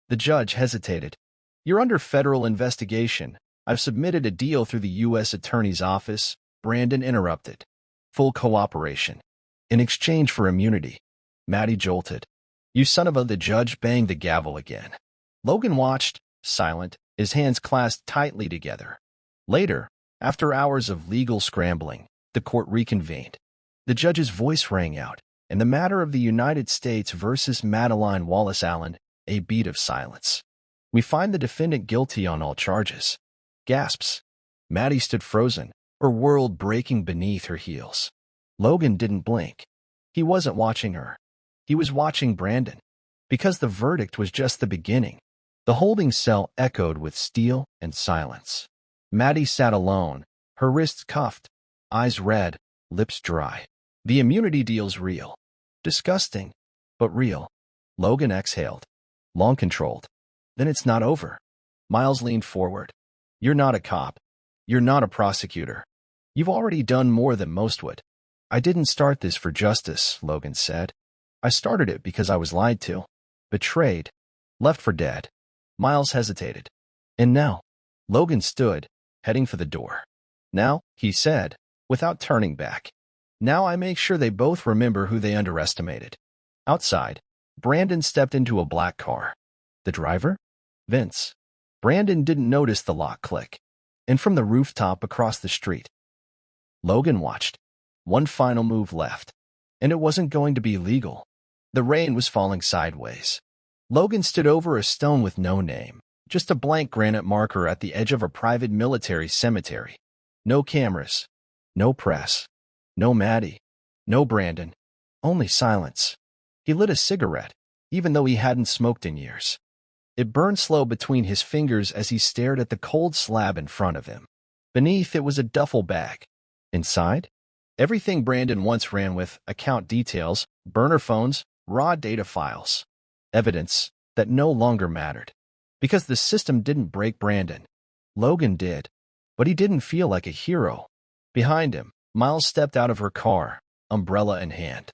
The judge hesitated. You're under federal investigation. I've submitted a deal through the U.S. Attorney's Office. Brandon interrupted. Full cooperation. In exchange for immunity. Maddie jolted. You son of a... The judge banged the gavel again. Logan watched, silent, his hands clasped tightly together. Later, after hours of legal scrambling, the court reconvened. The judge's voice rang out. In the matter of the United States versus Madeline Wallace Allen, a beat of silence. We find the defendant guilty on all charges. Gasps. Maddie stood frozen, her world breaking beneath her heels. Logan didn't blink. He wasn't watching her. He was watching Brandon. Because the verdict was just the beginning. The holding cell echoed with steel and silence. Maddie sat alone, her wrists cuffed, eyes red, lips dry. The immunity deal's real. Disgusting, but real. Logan exhaled. Long controlled. Then it's not over. Miles leaned forward. You're not a cop. You're not a prosecutor. You've already done more than most would. I didn't start this for justice, Logan said. I started it because I was lied to, betrayed, left for dead. Miles hesitated. And now? Logan stood, heading for the door. Now, he said, without turning back. Now I make sure they both remember who they underestimated. Outside, Brandon stepped into a black car. The driver? Vince. Brandon didn't notice the lock click. And from the rooftop across the street, Logan watched. One final move left. And it wasn't going to be legal. The rain was falling sideways. Logan stood over a stone with no name, just a blank granite marker at the edge of a private military cemetery. No cameras, no press, no Maddie, no Brandon, only silence. He lit a cigarette, even though he hadn't smoked in years. It burned slow between his fingers as he stared at the cold slab in front of him. Beneath it was a duffel bag. Inside? Everything Brandon once ran with, account details, burner phones, raw data files. Evidence that no longer mattered. Because the system didn't break Brandon. Logan did. But he didn't feel like a hero. Behind him, Miles stepped out of her car, umbrella in hand.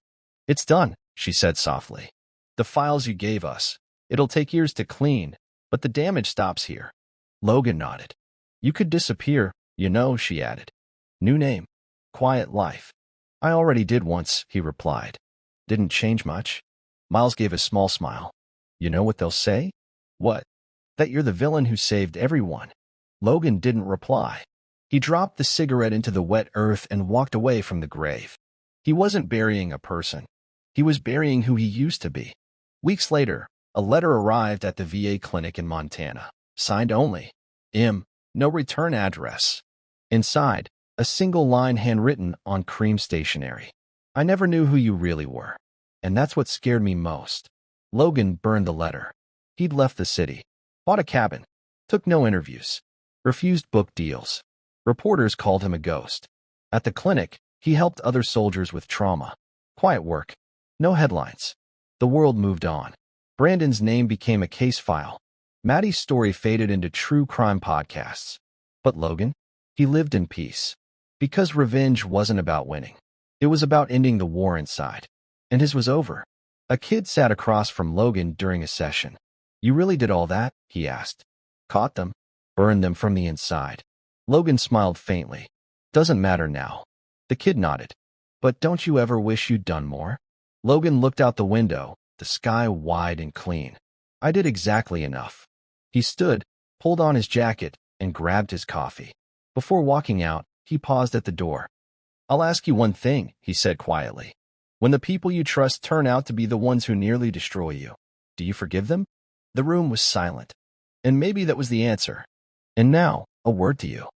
It's done, she said softly. The files you gave us. It'll take years to clean, but the damage stops here. Logan nodded. You could disappear, you know, she added. New name. Quiet life. I already did once, he replied. Didn't change much. Miles gave a small smile. You know what they'll say? What? That you're the villain who saved everyone. Logan didn't reply. He dropped the cigarette into the wet earth and walked away from the grave. He wasn't burying a person. He was burying who he used to be. Weeks later, a letter arrived at the VA clinic in Montana, signed only, M, no return address. Inside, a single line handwritten on cream stationery. I never knew who you really were. And that's what scared me most. Logan burned the letter. He'd left the city, bought a cabin, took no interviews, refused book deals. Reporters called him a ghost. At the clinic, he helped other soldiers with trauma. Quiet work. No headlines. The world moved on. Brandon's name became a case file. Maddie's story faded into true crime podcasts. But Logan? He lived in peace. Because revenge wasn't about winning. It was about ending the war inside. And his was over. A kid sat across from Logan during a session. You really did all that? He asked. Caught them. Burned them from the inside. Logan smiled faintly. Doesn't matter now. The kid nodded. But don't you ever wish you'd done more? Logan looked out the window, the sky wide and clean. I did exactly enough. He stood, pulled on his jacket, and grabbed his coffee. Before walking out, he paused at the door. I'll ask you one thing, he said quietly. When the people you trust turn out to be the ones who nearly destroy you, do you forgive them? The room was silent. And maybe that was the answer. And now, a word to you.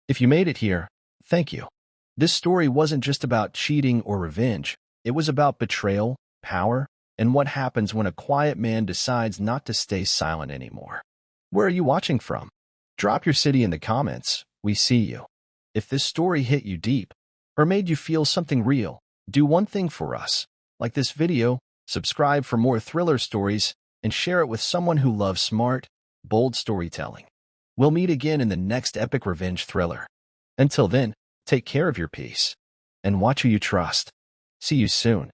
If you made it here, thank you. This story wasn't just about cheating or revenge. It was about betrayal, power, and what happens when a quiet man decides not to stay silent anymore. Where are you watching from? Drop your city in the comments. We see you. If this story hit you deep or made you feel something real, do one thing for us. Like this video, subscribe for more thriller stories, and share it with someone who loves smart, bold storytelling. We'll meet again in the next epic revenge thriller. Until then, take care of your peace and watch who you trust. See you soon.